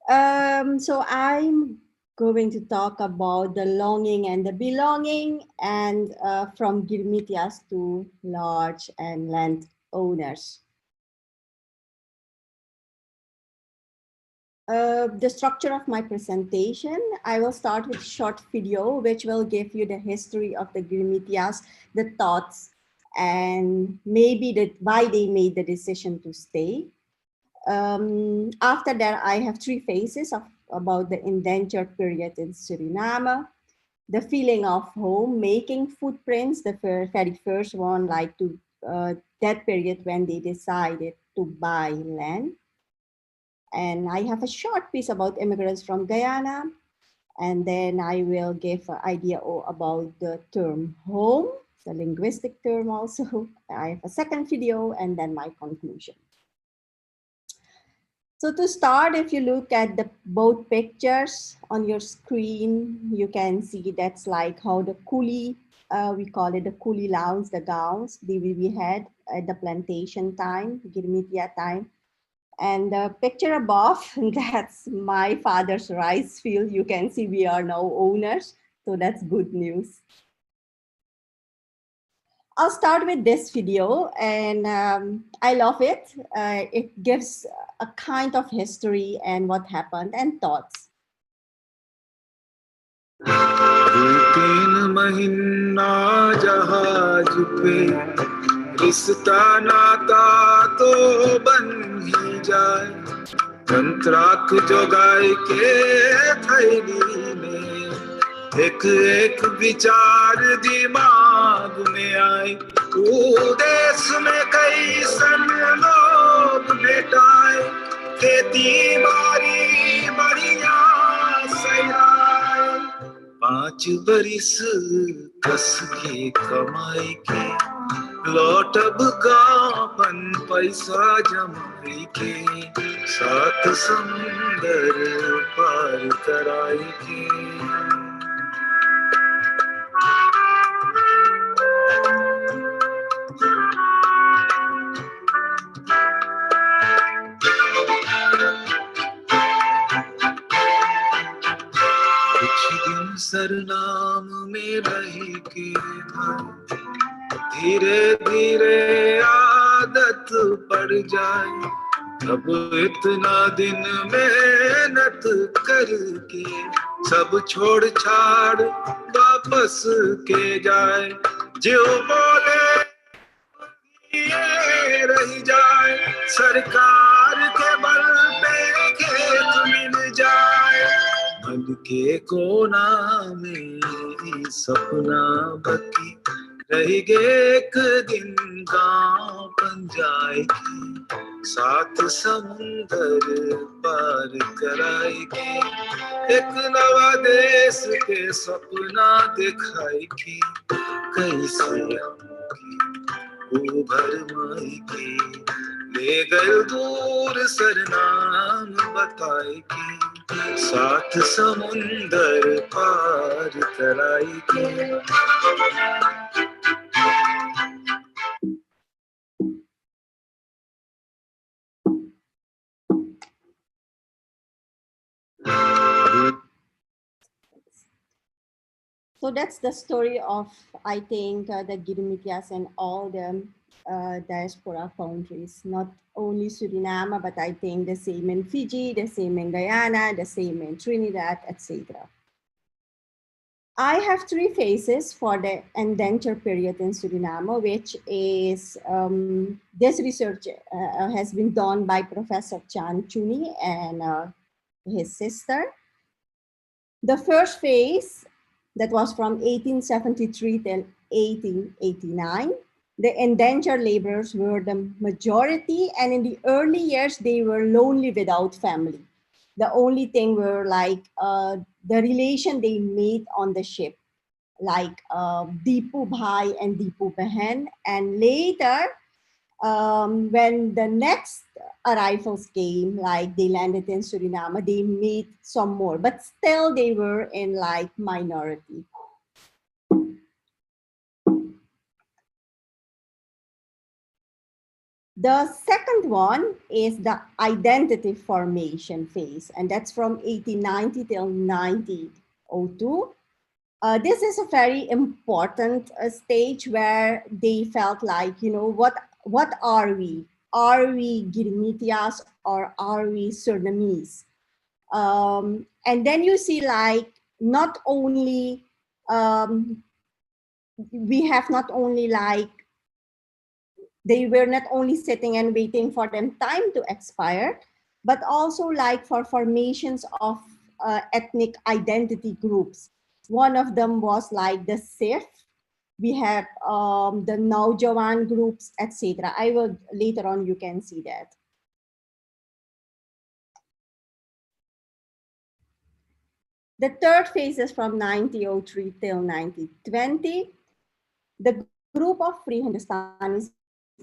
[SPEAKER 9] So I'm going to talk about the longing and the belonging, and from Girmitias to large and land owners. The structure of my presentation, I will start with a short video, which will give you the history of the Girmitias, the thoughts, and maybe why they made the decision to stay. After that, I have 3 phases about the indentured period in Suriname, the feeling of home, making footprints, the very first one, like to that period when they decided to buy land. And I have a short piece about immigrants from Guyana. And then I will give an idea about the term home, the linguistic term also. I have a second video and then my conclusion. So to start, if you look at both pictures on your screen, you can see that's like how the coolie, we call it the coolie lounge, the gowns we had at the plantation time, Girmitia time. And the picture above, that's my father's rice field. You can see we are now owners, so that's good news. I'll start with this video, and I love it. It gives a kind of history and what happened and thoughts.
[SPEAKER 10] During 3 महीना जहाज पे रिश्ता नाता तो बन ही जाए अंतराक जोगाई के थैली में एक एक विचार दिमाग में आए देश में कई सन लोग भेटाए खेती बाड़ी बढ़िया सयाए 5 बरिस कस के कमाई के लौटब कापन पैसा जमाई के 7 समुंदर पार कराई के सरनाम में रह के धीरे धीरे आदत पड़ जाए अब इतना दिन मेहनत करके सब छोड़ छाड़ वापस के जाए जो बोले ये रह जाए सरकार के बल पे खेत मिल जाए मन के कोना में सपना बकी रहेगे एक दिन गांव बन जाएगी 7 समुंदर पार कराएगी एक नवा देश के सपना दिखाएगी कैसे होगी उभर माएगी ले गए दूर सरनाम बताएगी 7 समुंदर पार कराएगी
[SPEAKER 9] So that's the story of, I think, the Girimityas and all the diaspora countries, not only Suriname, but I think the same in Fiji, the same in Guyana, the same in Trinidad, etc. I have 3 phases for the indenture period in Suriname, which is, this research has been done by Professor Chan Chuni and his sister. The first phase, that was from 1873 till 1889. The indentured laborers were the majority, and in the early years, they were lonely without family. The only thing were like the relation they made on the ship, like Deepu Bhai and Deepu Behen. And later, when the next arrivals came, like they landed in Suriname, they made some more, but still they were in like minority. The second one is the identity formation phase, and that's from 1890 till 1902. This is a very important stage where they felt like, you know, what are we? Are we Girimityas or are we Surinamese? And then you see like not only, we have not only like, they were not only sitting and waiting for them time to expire, but also like for formations of ethnic identity groups. One of them was like the SIF. We have the Naujawan groups, etc. I will later on, you can see that. The third phase is from 1903 till 1920. The group of free Hindustanis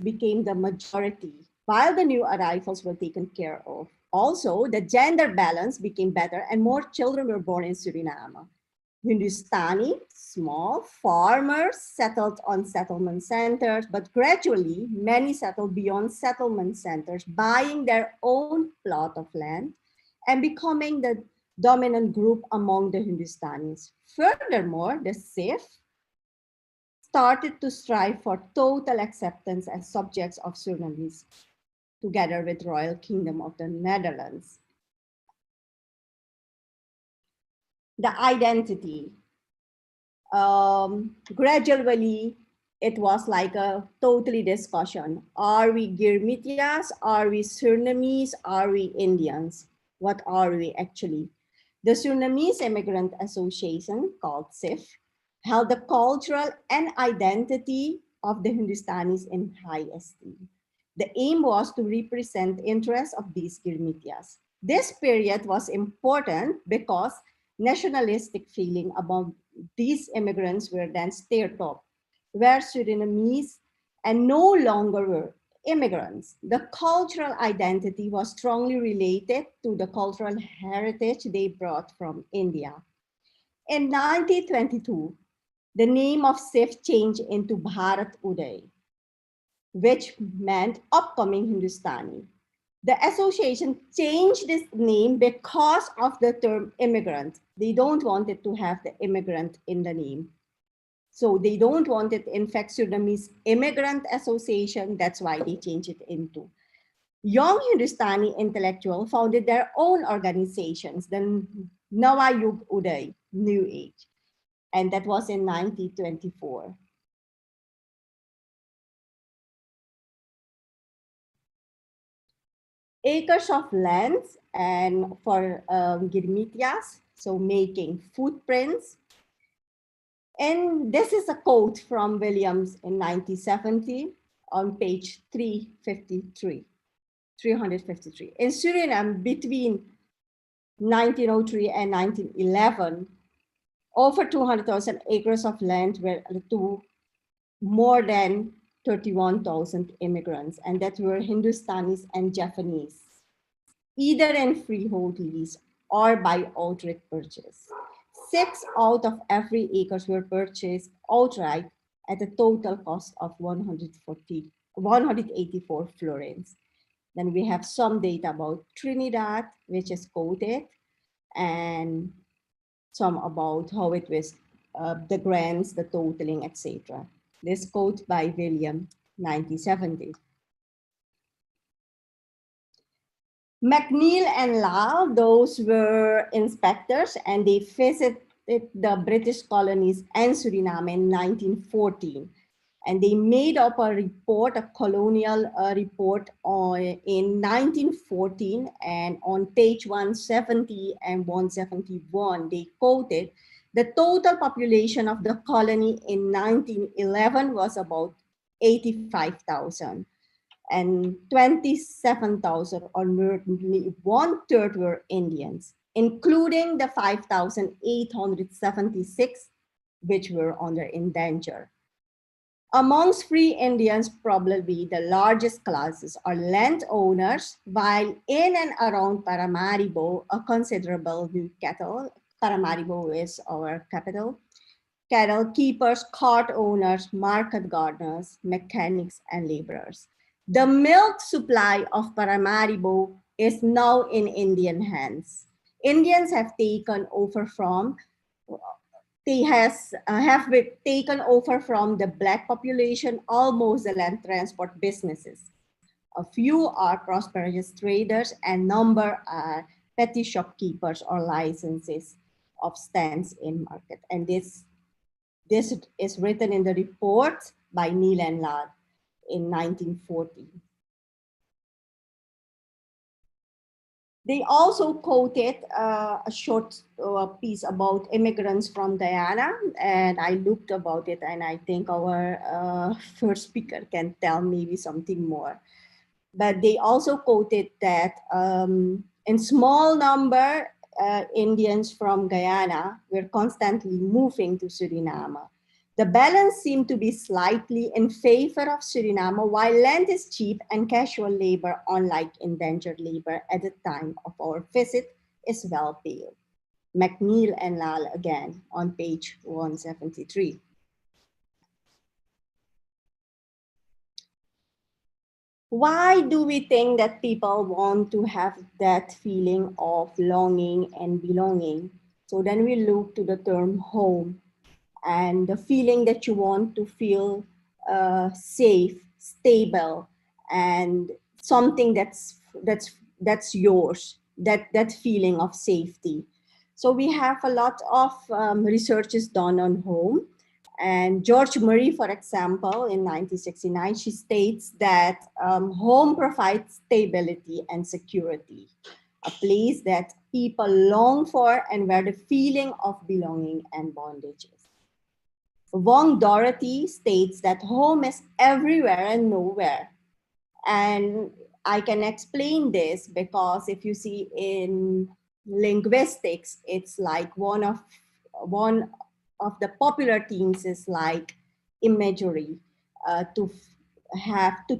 [SPEAKER 9] became the majority, while the new arrivals were taken care of. Also, the gender balance became better and more children were born in Suriname. Hindustani, small farmers settled on settlement centers, but gradually many settled beyond settlement centers, buying their own plot of land and becoming the dominant group among the Hindustanis. Furthermore, the Sif started to strive for total acceptance as subjects of Surinamese, together with Royal Kingdom of the Netherlands. The identity. gradually, it was like a totally discussion. Are we Girmitias? Are we Surinamese? Are we Indians? What are we actually? The Surinamese Immigrant Association, called SIF, held the cultural and identity of the Hindustanis in high esteem. The aim was to represent the interests of these Girmitias. This period was important because nationalistic feeling about these immigrants were then stirred up, were Surinamese and no longer were immigrants. The cultural identity was strongly related to the cultural heritage they brought from India. In 1922, the name of SIF changed into Bharat Uday, which meant upcoming Hindustani. The association changed this name because of the term immigrant. They don't want it to have the immigrant in the name. So they don't want it, in fact, Surinamese Immigrant Association. That's why they changed it into. Young Hindustani intellectuals founded their own organizations, the Nawa Yug Uday, New Age. And that was in 1924. Acres of land and for Girmitias, so making footprints. And this is a quote from Williams in 1970 on page 353. In Suriname, between 1903 and 1911, over 200,000 acres of land were to more than 31,000 immigrants, and that were Hindustanis and Japanese, either in freehold lease or by outright purchase. 6 out of every acres were purchased outright at a total cost of 184 florins. Then we have some data about Trinidad, which is quoted, and some about how it was, the grants, the totaling, etc. This quote by William, 1970. McNeill and Lal, those were inspectors, and they visited the British colonies and Suriname in 1914. And they made up a report, a colonial report in 1914, and on page 170 and 171, they quoted the total population of the colony in 1911 was about 85,000. And 27,000, or nearly 1/3, were Indians, including the 5,876, which were under indenture. Amongst free Indians, probably the largest classes are landowners, while in and around Paramaribo, a considerable new cattle, Paramaribo is our capital, cattle keepers, cart owners, market gardeners, mechanics, and laborers. The milk supply of Paramaribo is now in Indian hands. Indians have taken over from, have taken over from the black population almost the land transport businesses. A few are prosperous traders, and number are petty shopkeepers or licenses of stands in market. And this is written in the report by Neil and Ladd in 1940. They also quoted a short piece about immigrants from Guyana, and I looked about it, and I think our first speaker can tell maybe something more. But they also quoted that in small number, Indians from Guyana were constantly moving to Suriname. The balance seemed to be slightly in favor of Suriname, while land is cheap and casual labor, unlike indentured labor at the time of our visit, is well paid. McNeill and Lal again on page 173. Why do we think that people want to have that feeling of longing and belonging? So then we look to the term home, and the feeling that you want to feel safe, stable, and something that's yours, that feeling of safety. So we have a lot of researches done on home. And George Murray, for example, in 1969, she states that home provides stability and security, a place that people long for and where the feeling of belonging and bondage is. Wong Dorothy states that home is everywhere and nowhere. And I can explain this because if you see in linguistics, it's like one of the popular themes is like imagery, to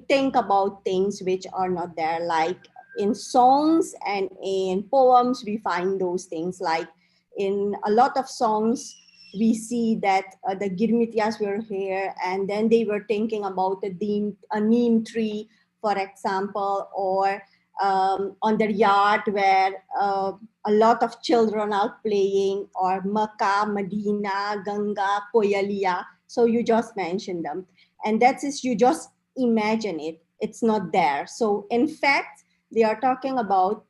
[SPEAKER 9] think about things which are not there. Like in songs and in poems, we find those things. Like in a lot of songs, we see that the Girmitias were here, and then they were thinking about a neem tree, for example, or on their yard where a lot of children are playing, or Makkah, Medina, Ganga, Koyalia. So you just mentioned them. And that is, you just imagine it, it's not there. So in fact, they are talking about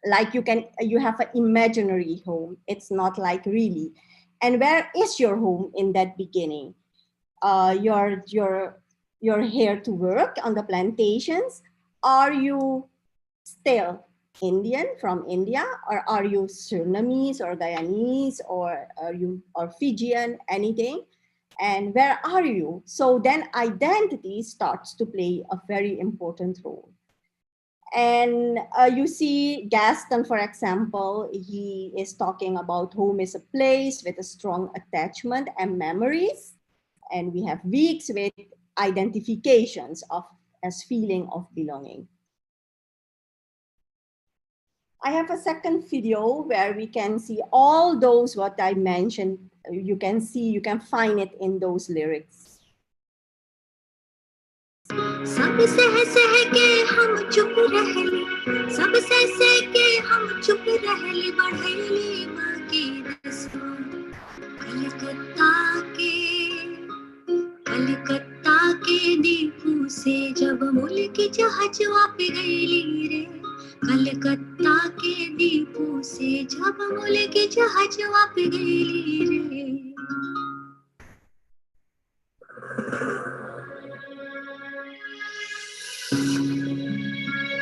[SPEAKER 9] like you have an imaginary home. It's not like really. And where is your home in that beginning? You're here to work on the plantations. Are you still Indian from India, or are you Surinamese or Guyanese, or are you Fijian, anything? And where are you? So then identity starts to play a very important role. And you see Gaston, for example, he is talking about home is a place with a strong attachment and memories. And we have weeks with identifications as feeling of belonging. I have a second video where we can see all those what I mentioned. You can find it in those lyrics.
[SPEAKER 5] सब सह के हम चुप रहले सब सह के हम चुप रहले बढ़ैले माँ की रस्म कलकत्ता के दीपू से जब मुल्क जहाजवा पे गईली रे कलकत्ता के दीपू से जब मुल्क जहाजवा पे गईली रे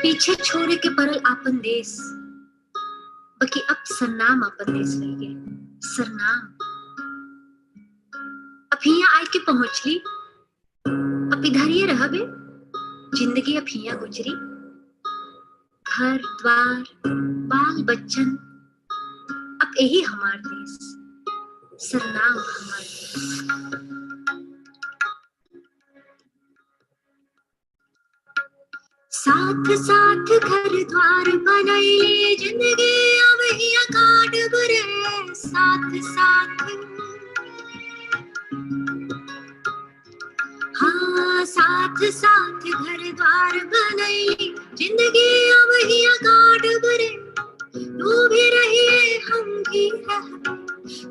[SPEAKER 5] पीछे छोड़ के परल आपन देश बाकी अब सरनाम आपन देश रह गए सरनाम अब हिया आए के पहुंच ली अब इधर ही रहबे जिंदगी अब हिया गुजरी घर द्वार बाल बच्चन अब यही हमार देश सरनाम हमार देश साथ साथ घर द्वार बनाइले जिंदगी अब हिया काट बरे साथ साथ हाँ साथ साथ घर द्वार बनाइले जिंदगी अब हिया काट बरे तू भी रहिए हम भी रहबे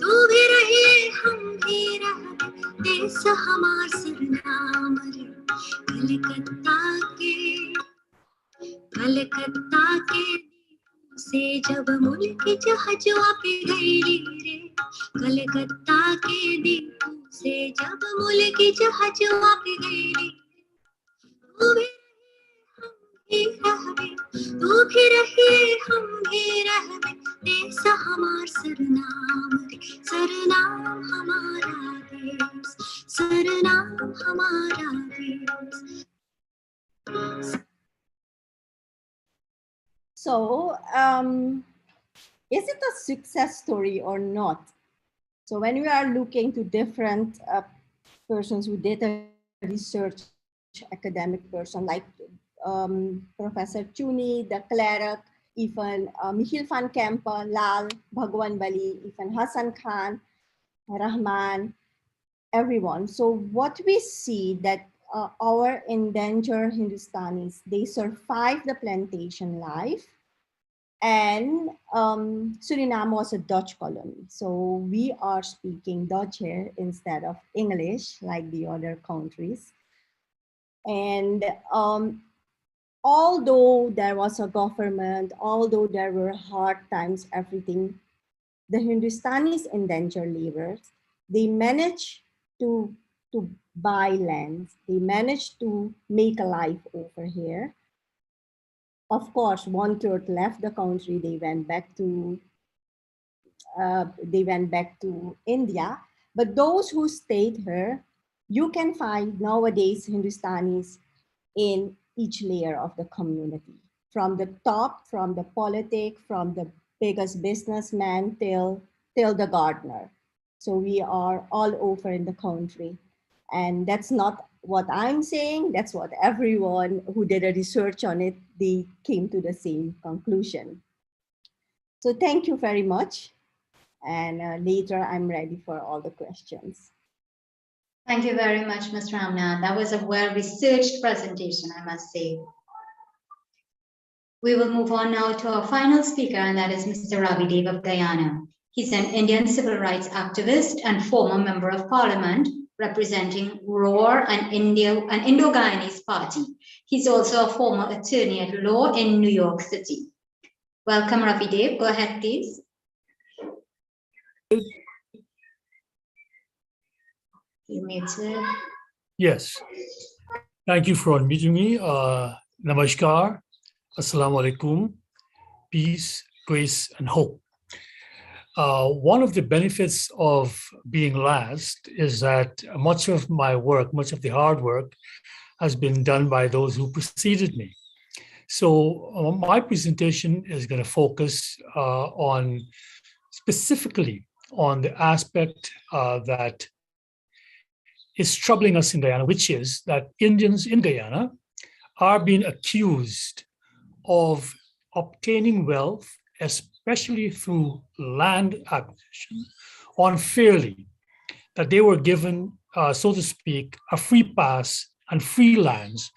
[SPEAKER 5] तू भी रहिए हम भी रहबे देश हमार सरनाम रे कलकत्ता के से जब मुल्क जहाजवा पे गईली रे कलकत्ता के दीपू से जब मुल्क जहाजवा पे गईली तू भी रहिए हम भी रहबे देश हमार सरनाम रे सरनाम हमारा देश सरनाम हमारा देश.
[SPEAKER 9] So, is it a success story or not? So when we are looking to different persons who did a research, academic person like Professor Chuni, the cleric, even Michiel van Kempen, Lal, Bhagwan Bali, even Hassan Khan, Rahman, everyone. So what we see that our endangered Hindustanis, they survived the plantation life, and Suriname was a Dutch colony. So we are speaking Dutch here instead of English like the other countries. And although there was a government, although there were hard times, everything, the Hindustanis indentured laborers, they managed to buy lands. They managed to make a life over here. Of course, 1/3 left the country. They went back to India. But those who stayed here, you can find nowadays Hindustanis in each layer of the community, from the top, from the Polytech, from the biggest businessman till the gardener. So we are all over in the country. And that's not what I'm saying, that's what everyone who did a research on it, they came to the same conclusion. So thank you very much. And later I'm ready for all the questions.
[SPEAKER 3] Thank you very much, Ms. Ramnath. That was a well-researched presentation, I must say. We will move on now to our final speaker, and that is Mr. Ravi Dev of Guyana. He's an Indian civil rights activist and former member of parliament representing ROAR, an Indo-Guyanese party. He's also a former attorney at law in New York City. Welcome, Ravi Dev. Go ahead, please. You muted.
[SPEAKER 11] Yes. Thank you for unmuting me. Namaskar. Assalamu alaikum. Peace, grace, and hope. One of the benefits of being last is that much of my work, much of the hard work, has been done by those who preceded me. So my presentation is going to focus specifically on the aspect that is troubling us in Guyana, which is that Indians in Guyana are being accused of obtaining wealth, especially through land acquisition, unfairly, that they were given, so to speak, a free pass and free lands,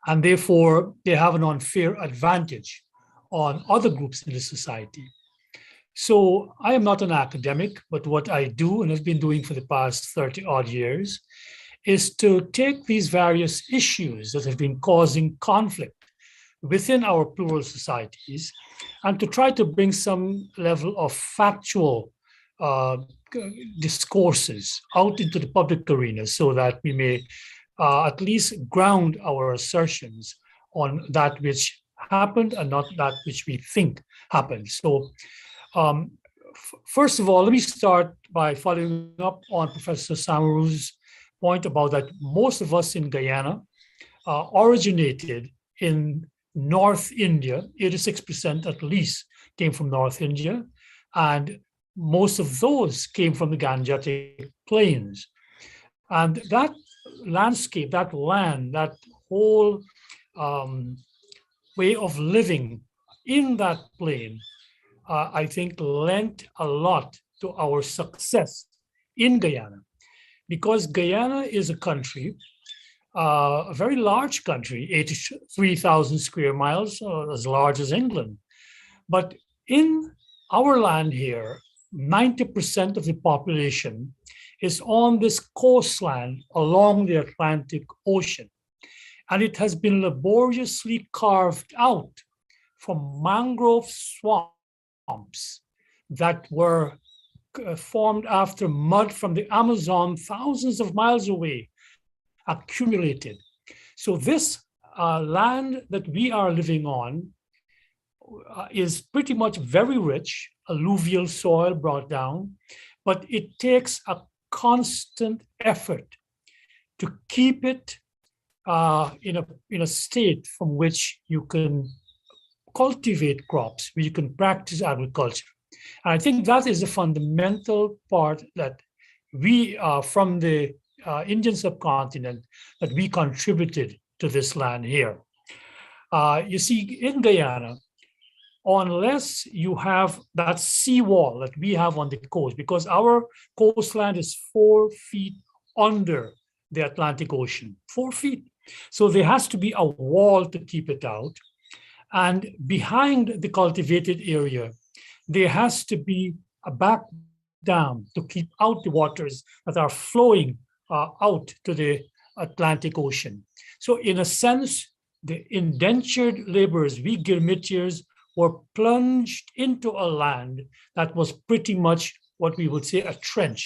[SPEAKER 11] and therefore they have an unfair advantage on other groups in the society. So I am not an academic, but what I do and have been doing for the past 30-odd years is to take these various issues that have been causing conflict within our plural societies and to try to bring some level of factual discourses out into the public arena so that we may at least ground our assertions on that which happened and not that which we think happened. So first of all, let me start by following up on Professor Samaroo's point about that most of us in Guyana originated in North India. 86% at least came from North India, and most of those came from the Gangetic Plains. And that landscape, that land, that whole way of living in that plain, I think lent a lot to our success in Guyana, because Guyana is a country, a very large country, 83,000 square miles, as large as England. But in our land here, 90% of the population is on this coastline along the Atlantic Ocean. And it has been laboriously carved out from mangrove swamps that were formed after mud from the Amazon thousands of miles away accumulated. So this land that we are living on is pretty much very rich, alluvial soil brought down, but it takes a constant effort to keep it in a state from which you can cultivate crops, where you can practice agriculture. And I think that is a fundamental part that we, from the Indian subcontinent, that we contributed to this land here. You see, in Guyana, unless you have that seawall that we have on the coast, because our coastline is 4 feet under the Atlantic Ocean, 4 feet. So there has to be a wall to keep it out. And behind the cultivated area, there has to be a back dam to keep out the waters that are flowing out to the Atlantic Ocean. So in a sense, the indentured laborers, we Girmitiers, were plunged into a land that was pretty much what we would say a trench.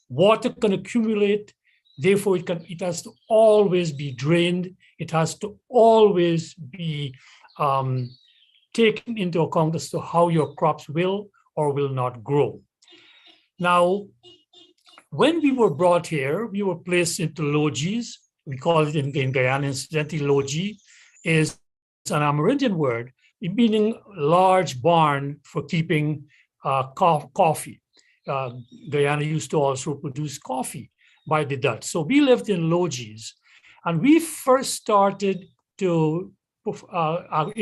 [SPEAKER 11] Water can accumulate, therefore it has to always be drained. It has to always be taken into account as to how your crops will or will not grow. Now, when we were brought here, we were placed into lodges. We call it in Guyana, incidentally, lodge is an Amerindian word, meaning large barn for keeping coffee. Guyana used to also produce coffee by the Dutch. So we lived in lodges, and we first started to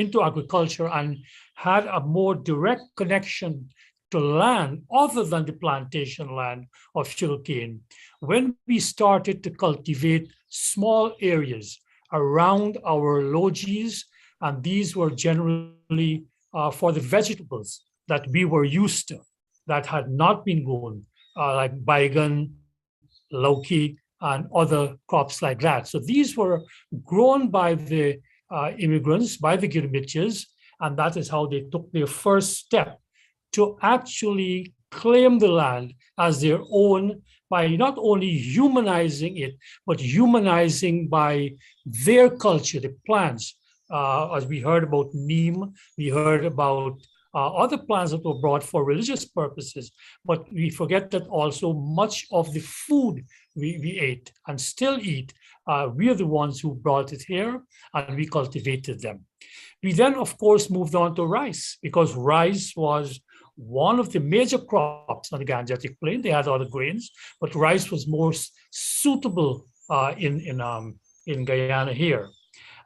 [SPEAKER 11] into agriculture and had a more direct connection to land other than the plantation land of sugarcane when we started to cultivate small areas around our lodges, and these were generally for the vegetables that we were used to that had not been grown, like baigan, lauki, and other crops like that. So these were grown by the immigrants, by the Girmiches, and that is how they took their first step to actually claim the land as their own by not only humanizing it, but humanizing by their culture, the plants. As we heard about neem, we heard about other plants that were brought for religious purposes, but we forget that also much of the food we ate and still eat, we are the ones who brought it here and we cultivated them. We then, of course, moved on to rice because rice was one of the major crops on the Gangetic Plain. They had other grains, but rice was more suitable in Guyana here.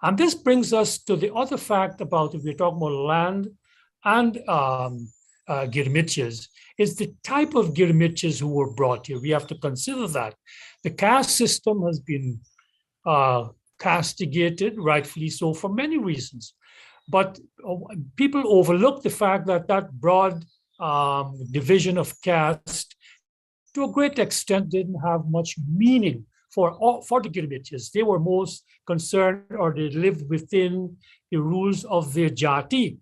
[SPEAKER 11] And this brings us to the other fact about, if we're talking about land and Girmiches, is the type of Girmiches who were brought here. We have to consider that. The caste system has been castigated, rightfully so, for many reasons. But people overlook the fact that that broad division of caste, to a great extent, didn't have much meaning for the Girmiches. They were most concerned, or they lived within the rules of their jati,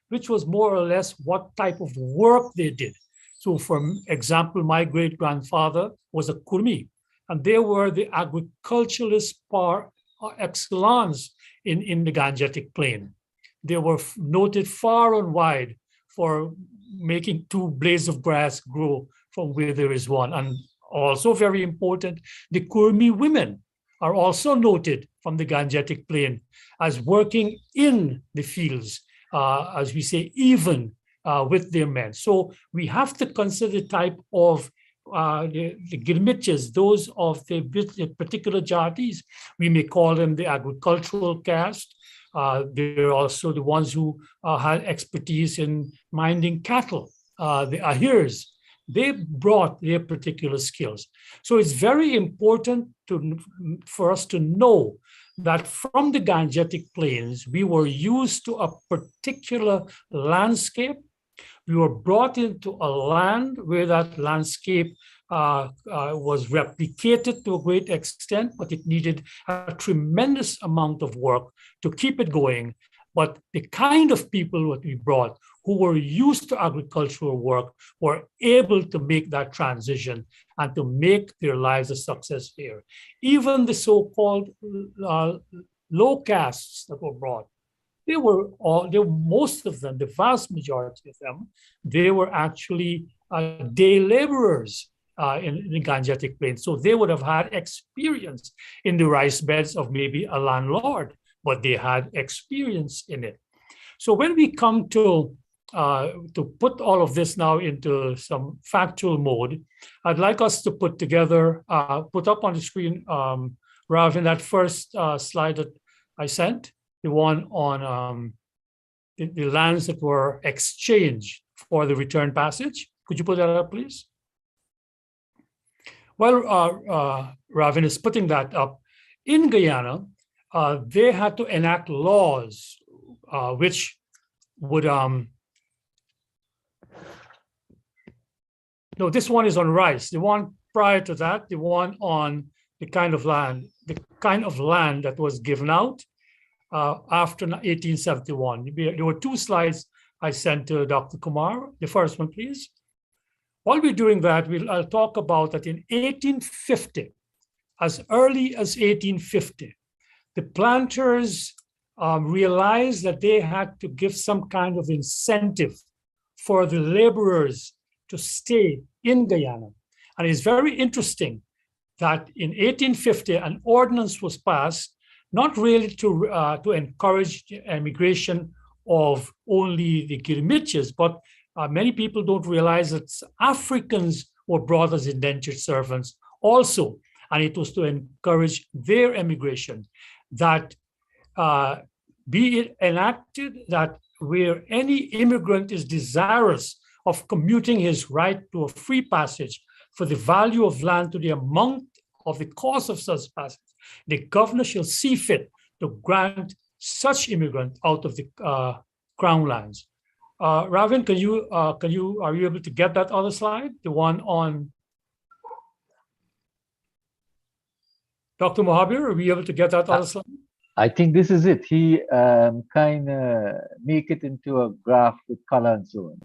[SPEAKER 11] which was more or less what type of work they did. So for example, my great-grandfather was a Kurmi, and they were the agriculturalists par excellence in the Gangetic Plain. They were noted far and wide for making 2 blades of grass grow from where there is one. And also very important, the Kurmi women are also noted from the Gangetic Plain as working in the fields, as we say, even with their men. So we have to consider the type of the Girmiches, those of the particular jatis. We may call them the agricultural caste. They're also the ones who had expertise in minding cattle, the Ahirs. They brought their particular skills. So it's very important for us to know that from the Gangetic Plains, we were used to a particular landscape. We were brought into a land where that landscape was replicated to a great extent, but it needed a tremendous amount of work to keep it going. But the kind of people that we brought who were used to agricultural work were able to make that transition and to make their lives a success here. Even the so-called low castes that were brought, most of them, the vast majority of them, they were actually day laborers in the Gangetic Plain. So they would have had experience in the rice beds of maybe a landlord, but they had experience in it. So when we come to put all of this now into some factual mode, I'd like us to put together, put up on the screen, Ravin, that first slide that I sent, the one on the lands that were exchanged for the return passage. Could you put that up, please? While Ravin is putting that up, in Guyana, they had to enact laws which would, no, this one is on rice. The one prior to that, the one on the kind of land that was given out after 1871. There were 2 slides I sent to Dr. Kumar. The first one, please. While we're doing that, I'll talk about that in 1850, as early as 1850, the planters realized that they had to give some kind of incentive for the laborers to stay in Guyana. And it's very interesting that in 1850, an ordinance was passed, not really to encourage the immigration of only the Kirimitias, but many people don't realize that Africans were brought as indentured servants also, and it was to encourage their immigration, that be it enacted that where any immigrant is desirous of commuting his right to a free passage for the value of land to the amount of the cost of such passage, the governor shall see fit to grant such immigrant out of the crown lands. Ravin, are you able to get that other slide? The one on Dr. Mohabir, are we able to get that other slide?
[SPEAKER 1] I think this is it. He kind of make it into a graph with color and so on.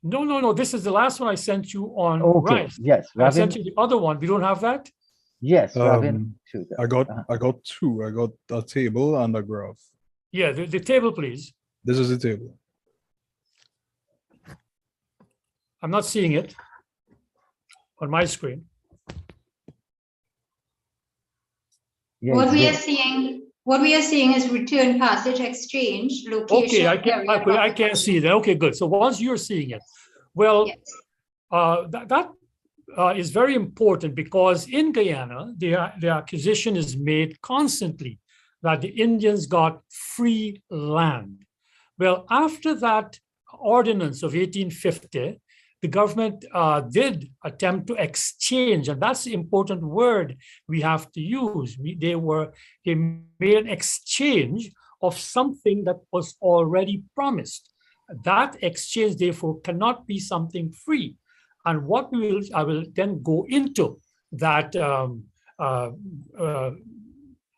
[SPEAKER 11] No. This is the last one I sent you on
[SPEAKER 1] Okay.
[SPEAKER 11] rice.
[SPEAKER 1] Yes.
[SPEAKER 11] I sent you the other one. We don't have that?
[SPEAKER 1] Yes, Ravin.
[SPEAKER 4] I got two. I got a table and a graph.
[SPEAKER 11] Yeah, the table, please.
[SPEAKER 4] This is the table.
[SPEAKER 11] I'm not seeing it on my screen.
[SPEAKER 1] Yeah,
[SPEAKER 3] What we are seeing is return passage exchange location.
[SPEAKER 11] Okay, I can't see that. Okay, good. So once you're seeing it, well,
[SPEAKER 3] yes.
[SPEAKER 11] that is very important because in Guyana, the accusation is made constantly that the Indians got free land. Well, after that ordinance of 1850, the government did attempt to exchange, and that's the important word we have to use. They made an exchange of something that was already promised. That exchange, therefore, cannot be something free. And what I will then go into that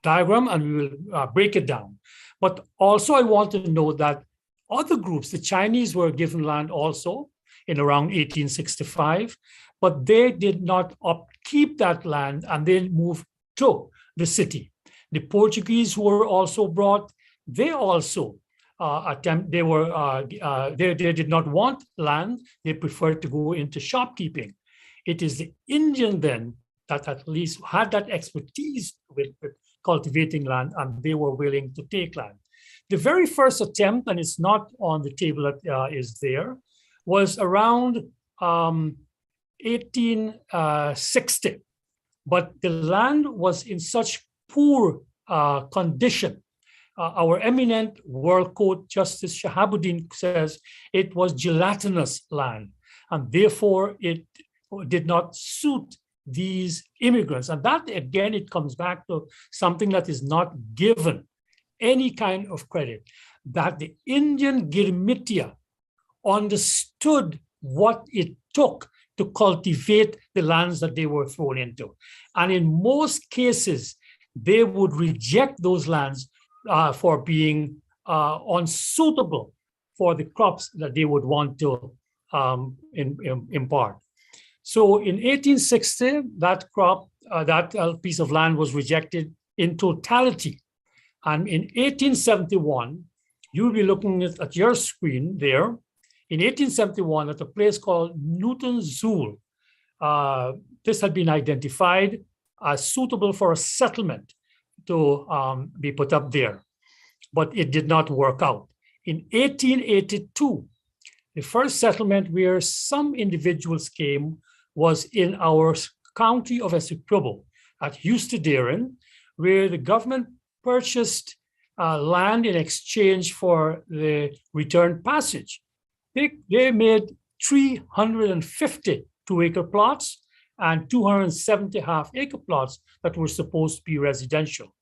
[SPEAKER 11] diagram, and we will break it down. But also, I want to know that other groups, the Chinese were given land also in around 1865, but they did not upkeep that land and they moved to the city. The Portuguese who were also brought, they also they did not want land, they preferred to go into shopkeeping. It is the Indian then that at least had that expertise with cultivating land, and they were willing to take land. The very first attempt, and it's not on the table that is there, was around 1860, but the land was in such poor condition. Our eminent World Court Justice Shahabuddin says it was gelatinous land, and therefore it did not suit these immigrants. And that, again, it comes back to something that is not given any kind of credit, that the Indian Girmitia understood what it took to cultivate the lands that they were thrown into. And in most cases, they would reject those lands for being unsuitable for the crops that they would want to impart. So in 1860, that crop, that piece of land was rejected in totality. And in 1871, you'll be looking at your screen there. In 1871, at a place called Newton Zool, this had been identified as suitable for a settlement to be put up there, but it did not work out. In 1882, the first settlement where some individuals came was in our county of Essequibo at Houstaderen, where the government purchased land in exchange for the return passage. They made 350 2-acre plots and 270 half-acre plots that were supposed to be residential.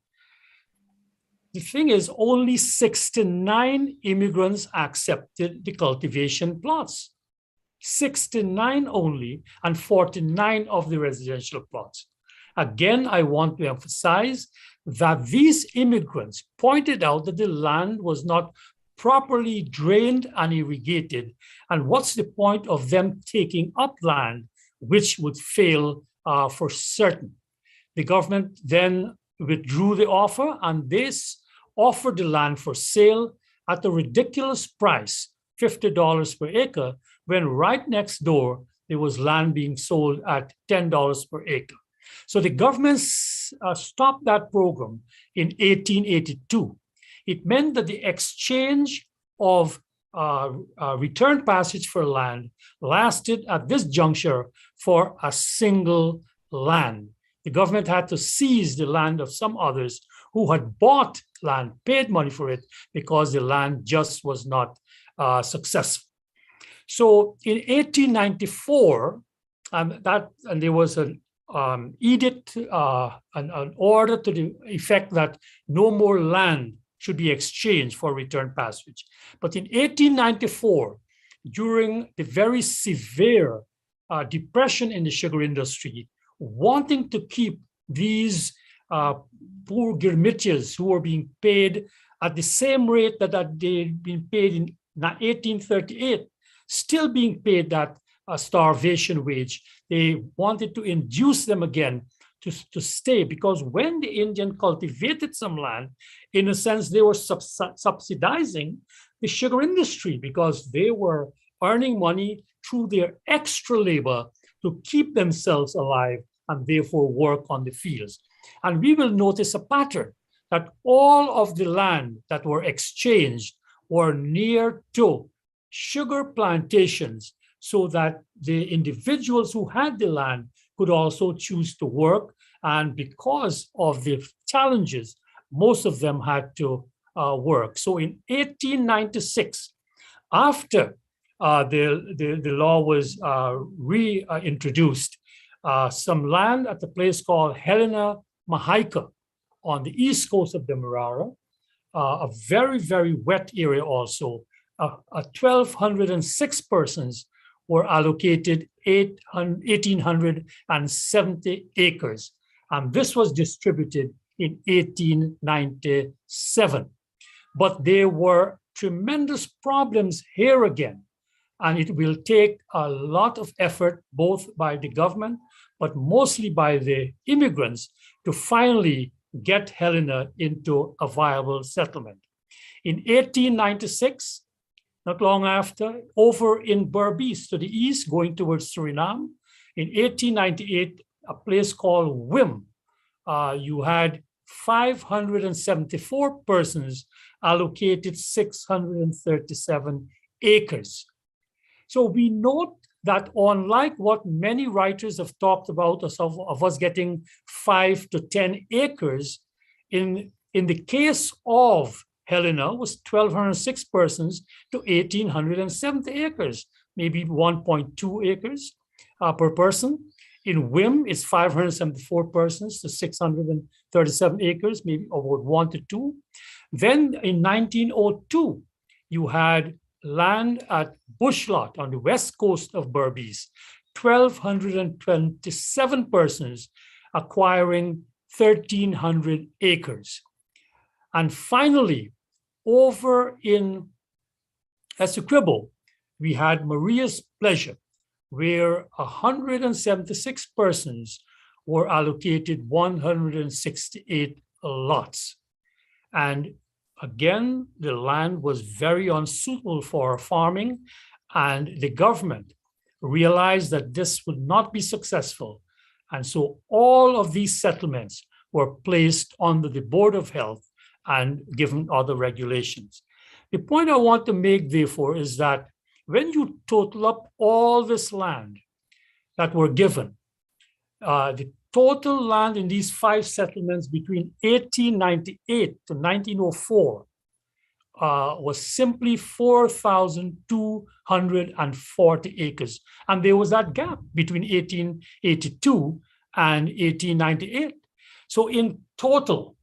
[SPEAKER 11] The thing is, only 69 immigrants accepted the cultivation plots. 69 only, and 49 of the residential plots. Again, I want to emphasize that these immigrants pointed out that the land was not properly drained and irrigated. And what's the point of them taking up land which would fail for certain? The government then withdrew the offer, and this offered the land for sale at a ridiculous price, $50 per acre, when right next door there was land being sold at $10 per acre. So the government stopped that program in 1882. It meant that the exchange of return passage for land lasted at this juncture for a single land. The government had to seize the land of some others who had bought land, paid money for it, because the land just was not successful. So in 1894, there was an edict, an order to the effect that no more land should be exchanged for return passage. But in 1894, during the very severe depression in the sugar industry, wanting to keep these poor Girmitias who were being paid at the same rate that they'd been paid in 1838, still being paid that starvation wage. They wanted to induce them again to stay, because when the Indian cultivated some land, in a sense, they were subsidizing the sugar industry, because they were earning money through their extra labor to keep themselves alive and therefore work on the fields. And we will notice a pattern that all of the land that were exchanged were near to sugar plantations, so that the individuals who had the land could also choose to work. And because of the challenges, most of them had to work. So in 1896, after the law was reintroduced, some land at a place called Helena Mahaika on the east coast of Demerara, a very, very wet area also, 1,206 persons were allocated 1,870 acres. And this was distributed in 1897. But there were tremendous problems here again. And it will take a lot of effort, both by the government, but mostly by the immigrants, to finally get Helena into a viable settlement. In 1896, not long after, over in Berbice to the east, going towards Suriname, in 1898, a place called Wim, you had 574 persons allocated 637 acres. So we note that unlike what many writers have talked about of us getting 5 to 10 acres, in the case of Helena was 1,206 persons to 1,870 acres, maybe 1.2 acres per person. In Wim, it's 574 persons to 637 acres, maybe about 1 to 2. Then in 1902, you had land at Bushlot on the west coast of Berbice, 1,227 persons acquiring 1,300 acres. And finally, over in Essequibo, we had Maria's Pleasure, where 176 persons were allocated 168 lots. And again, the land was very unsuitable for farming, and the government realized that this would not be successful. And so all of these settlements were placed under the Board of Health and given other regulations. The point I want to make, therefore, is that when you total up all this land that were given, the total land in these 5 settlements between 1898 to 1904 was simply 4,240 acres. And there was that gap between 1882 and 1898. So in total,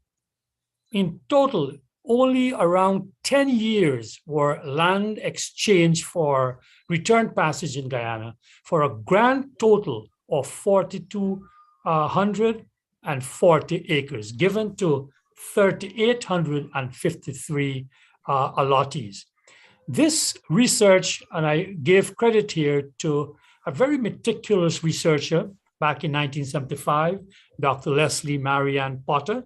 [SPEAKER 11] only around 10 years were land exchanged for return passage in Guyana for a grand total of 4,240 acres given to 3,853 allottees. This research, and I give credit here to a very meticulous researcher back in 1975, Dr. Leslie Marianne Potter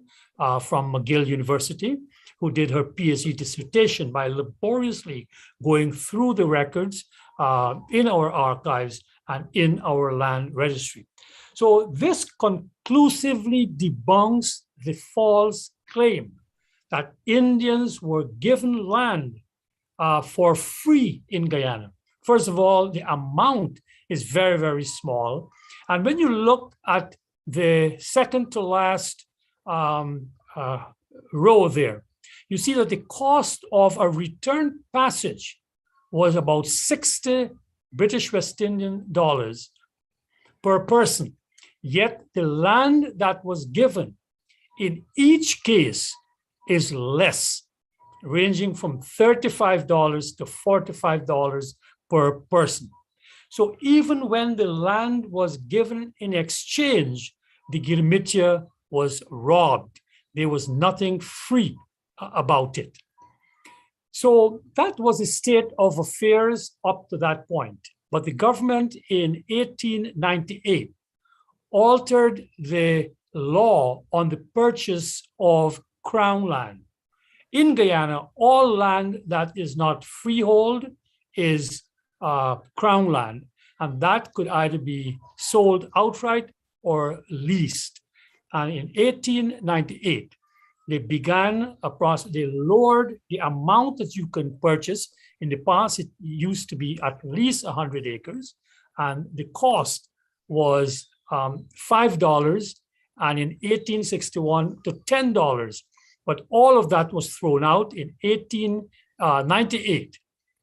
[SPEAKER 11] from McGill University, who did her PhD dissertation by laboriously going through the records in our archives and in our land registry. So this conclusively debunks the false claim that Indians were given land for free in Guyana. First of all, the amount is very, very small. And when you look at the second to last row there, you see that the cost of a return passage was about 60 British West Indian dollars per person. Yet the land that was given in each case is less, ranging from $35 to $45 per person. So even when the land was given in exchange, the Girmitia was robbed. There was nothing free about it. So that was the state of affairs up to that point. But the government in 1898 altered the law on the purchase of crown land. In Guyana, all land that is not freehold is crown land, and that could either be sold outright or leased. And in 1898, they began a process. They lowered the amount that you can purchase. In the past, it used to be at least 100 acres, and the cost was $5, and in 1861 to $10. But all of that was thrown out in 1898,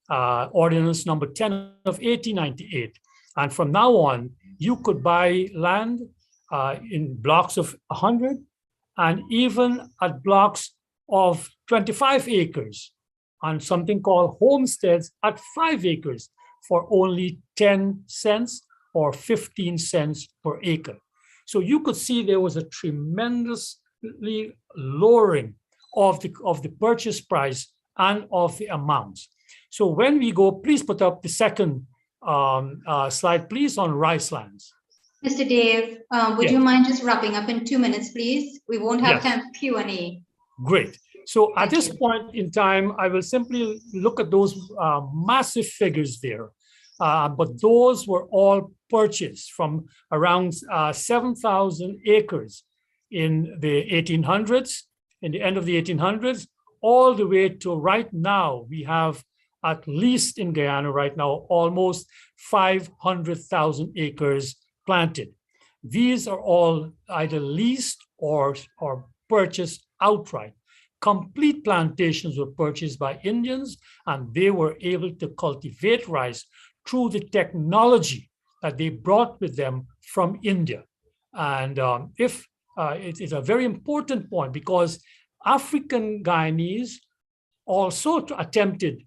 [SPEAKER 11] Ordinance number 10 of 1898. And from now on, you could buy land in blocks of 100 and even at blocks of 25 acres on something called homesteads at 5 acres for only 10 cents or 15 cents per acre. So you could see there was a tremendously lowering of the purchase price and of the amounts. So when we go, please put up the second slide, please, on rice lands.
[SPEAKER 3] Mr. Dave, would you mind just wrapping up in 2 minutes, please? We won't have time for Q&A.
[SPEAKER 11] Great. So at this point in time, I will simply look at those massive figures there. But those were all purchased from around 7,000 acres in the 1800s, in the end of the 1800s, all the way to right now. We have, at least in Guyana right now, almost 500,000 acres planted. These are all either leased or purchased outright. Complete plantations were purchased by Indians, and they were able to cultivate rice through the technology that they brought with them from India. And it is a very important point, because African Guyanese also attempted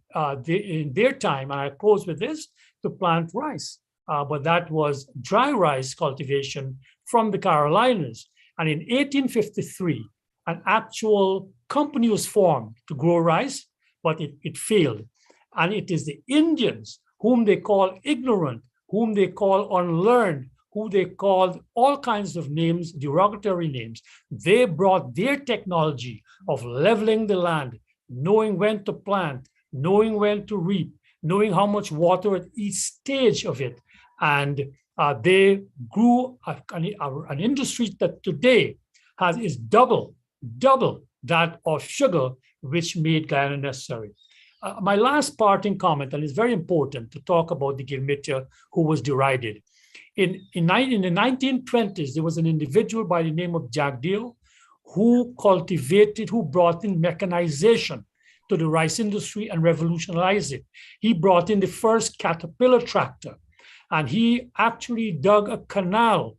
[SPEAKER 11] in their time, and I close with this, to plant rice. But that was dry rice cultivation from the Carolinas. And in 1853, an actual company was formed to grow rice, but it failed. And it is the Indians, whom they call ignorant, whom they call unlearned, who they called all kinds of names, derogatory names. They brought their technology of leveling the land, knowing when to plant, knowing when to reap, knowing how much water at each stage of it. And they grew an industry that today is double that of sugar, which made Guyana necessary. My last parting comment, and it's very important to talk about the Girmitia who was derided. In the 1920s, there was an individual by the name of Jagdeo who brought in mechanization to the rice industry and revolutionized it. He brought in the first Caterpillar tractor, and he actually dug a canal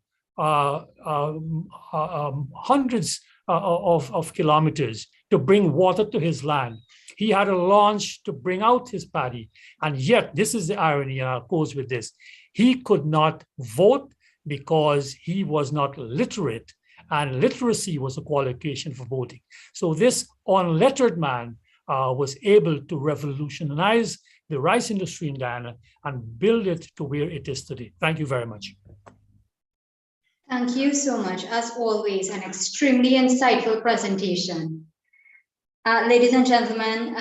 [SPEAKER 11] hundreds of kilometers to bring water to his land. He had a launch to bring out his paddy, and yet, this is the irony, and I'll close with this, he could not vote because he was not literate, and literacy was a qualification for voting. So this unlettered man was able to revolutionize the rice industry in Guyana and build it to where it is today. Thank you very much.
[SPEAKER 3] Thank you so much. As always, an extremely insightful presentation. Ladies and gentlemen,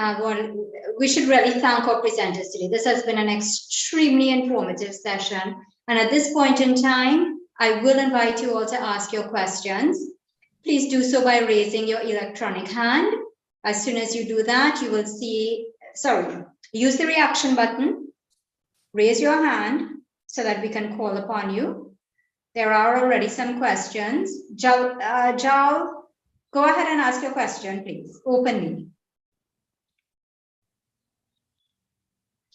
[SPEAKER 3] we should really thank our presenters today. This has been an extremely informative session. And at this point in time, I will invite you all to ask your questions. Please do so by raising your electronic hand. As soon as you do that, you will see, use the reaction button, raise your hand so that we can call upon you. There are already some questions. Jal, go ahead and ask your question, please, openly.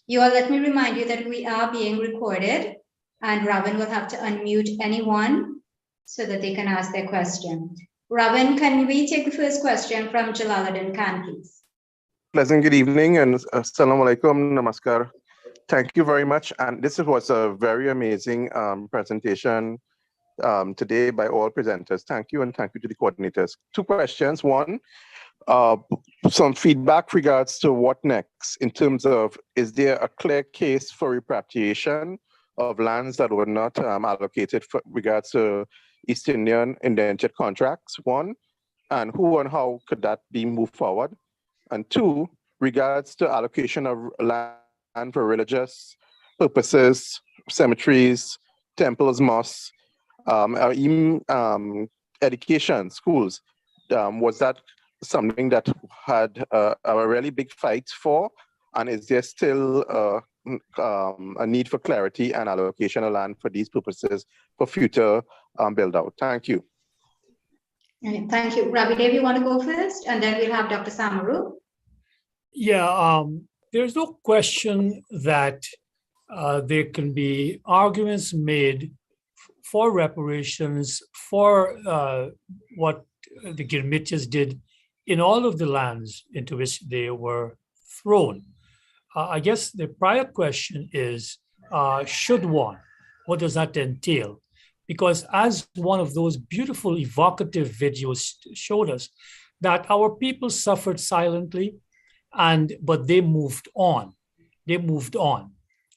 [SPEAKER 3] You all, let me remind you that we are being recorded, and Robin will have to unmute anyone so that they can ask their question. Robin, can we take the first question from Jalaluddin Khan, please?
[SPEAKER 12] Pleasant good evening and assalamu alaikum, namaskar. Thank you very much. And this was a very amazing presentation today by all presenters. Thank you, and thank you to the coordinators. Two questions. One, some feedback regards to what next in terms of, is there a clear case for repatriation of lands that were not allocated for regards to East Indian indentured contracts, one, and who and how could that be moved forward? And two, regards to allocation of land for religious purposes, cemeteries, temples, mosques, even education, schools, was that something that had a really big fight for? And is there still a need for clarity and allocation of land for these purposes for future build out? Thank you.
[SPEAKER 3] Thank you. Ravi Dev, you want to go first? And then we'll have Dr. Samaroo.
[SPEAKER 11] Yeah, there's no question that there can be arguments made for reparations for what the Girmitias did in all of the lands into which they were thrown. I guess the prior question is, should one? What does that entail? Because as one of those beautiful evocative videos showed us, that our people suffered silently, but they moved on. They moved on.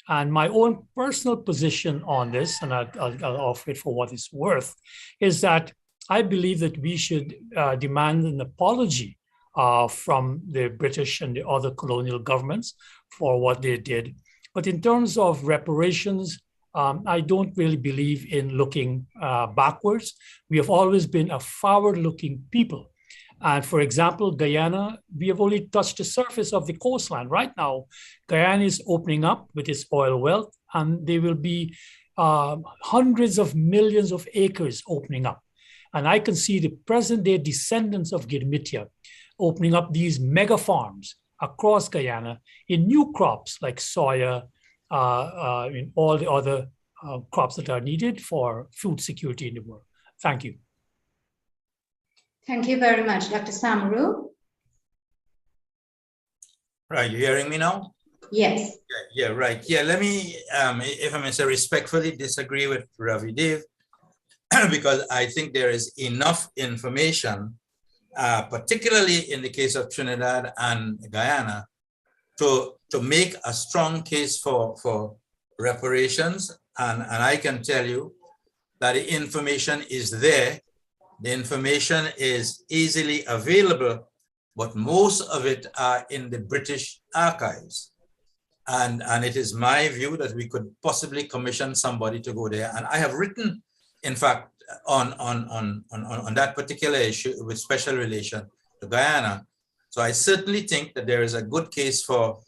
[SPEAKER 11] And my own personal position on this, and I'll offer it for what it's worth, is that I believe that we should demand an apology from the British and the other colonial governments for what they did. But in terms of reparations, I don't really believe in looking backwards. We have always been a forward-looking people. And for example, Guyana, we have only touched the surface of the coastline. Right now, Guyana is opening up with its oil wealth, and there will be hundreds of millions of acres opening up. And I can see the present-day descendants of Girmitia opening up these mega farms across Guyana in new crops like soya, in all the other crops that are needed for food security in the world. Thank you.
[SPEAKER 3] Thank you very much. Dr. Samaroo?
[SPEAKER 6] Right, you hearing me now?
[SPEAKER 3] Yes.
[SPEAKER 6] Yeah, right. Yeah, let me, if I may say, respectfully disagree with Ravi Dev, because I think there is enough information, particularly in the case of Trinidad and Guyana, to make a strong case for reparations. And I can tell you that the information is there. The information is easily available, but most of it are in the British archives. And it is my view that we could possibly commission somebody to go there. And I have written, in fact, on that particular issue with special relation to Guyana. So I certainly think that there is a good case for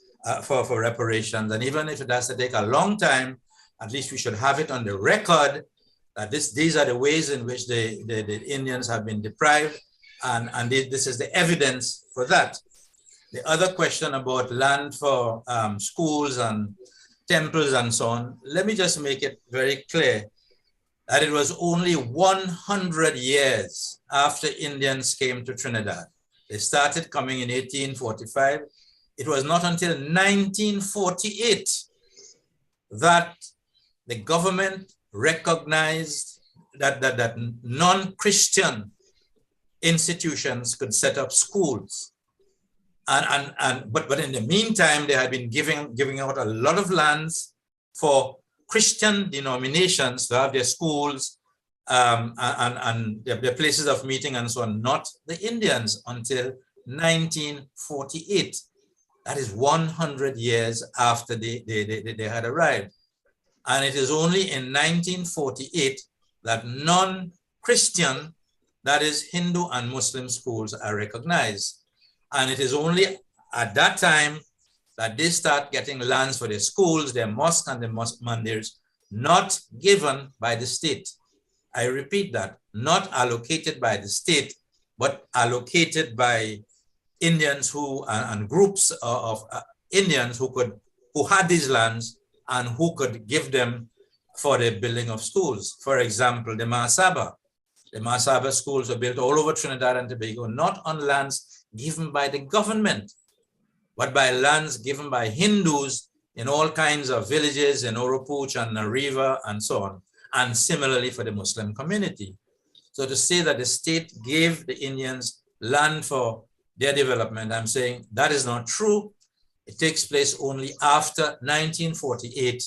[SPEAKER 6] reparations. And even if it has to take a long time, at least we should have it on the record that these are the ways in which the Indians have been deprived, and this is the evidence for that. The other question about land for schools and temples and so on, let me just make it very clear that it was only 100 years after Indians came to Trinidad. They started coming in 1845. It was not until 1948 that the government recognized that non-Christian institutions could set up schools. But in the meantime, they had been giving out a lot of lands for Christian denominations to have their schools and their places of meeting and so on, not the Indians until 1948. That is 100 years after they had arrived. And it is only in 1948 that non-Christian, that is Hindu and Muslim schools are recognized. And it is only at that time that they start getting lands for their schools, their mosques and their mandirs, not given by the state. I repeat that, not allocated by the state, but allocated by Indians who and groups of Indians who had these lands and who could give them for the building of schools. For example, the Mahasaba schools were built all over Trinidad and Tobago, not on lands given by the government, but by lands given by Hindus in all kinds of villages in Oropuch and Nariva and so on, and similarly for the Muslim community. So to say that the state gave the Indians land for their development, I'm saying that is not true. It takes place only after 1948,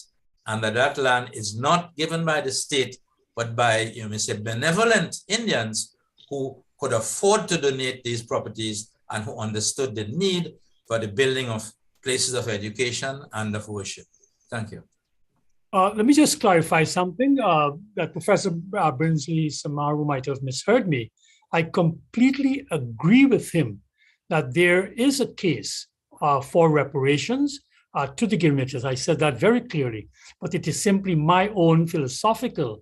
[SPEAKER 6] and that land is not given by the state, but by, you may say, benevolent Indians who could afford to donate these properties and who understood the need for the building of places of education and of worship. Thank you.
[SPEAKER 11] Let me just clarify something that Professor BRINSLEY SAMAROO might have misheard me. I completely agree with him that there is a case for reparations to the Gilmiches. I said that very clearly, but it is simply my own philosophical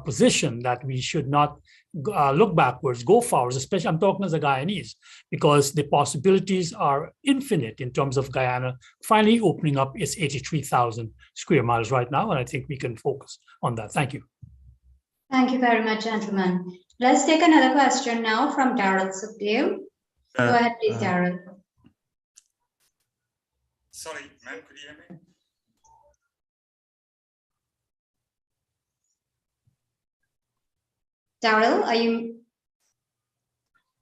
[SPEAKER 11] position that we should not look backwards, go forwards, especially I'm talking as a Guyanese, because the possibilities are infinite in terms of Guyana finally opening up its 83,000 square miles right now, and I think we can focus on that. Thank you.
[SPEAKER 3] Thank you very much, gentlemen. Let's take another question now from Daryl Sukhdev. Go ahead, please, Daryl.
[SPEAKER 7] Sorry, ma'am, could you hear me?
[SPEAKER 3] Daryl, are you?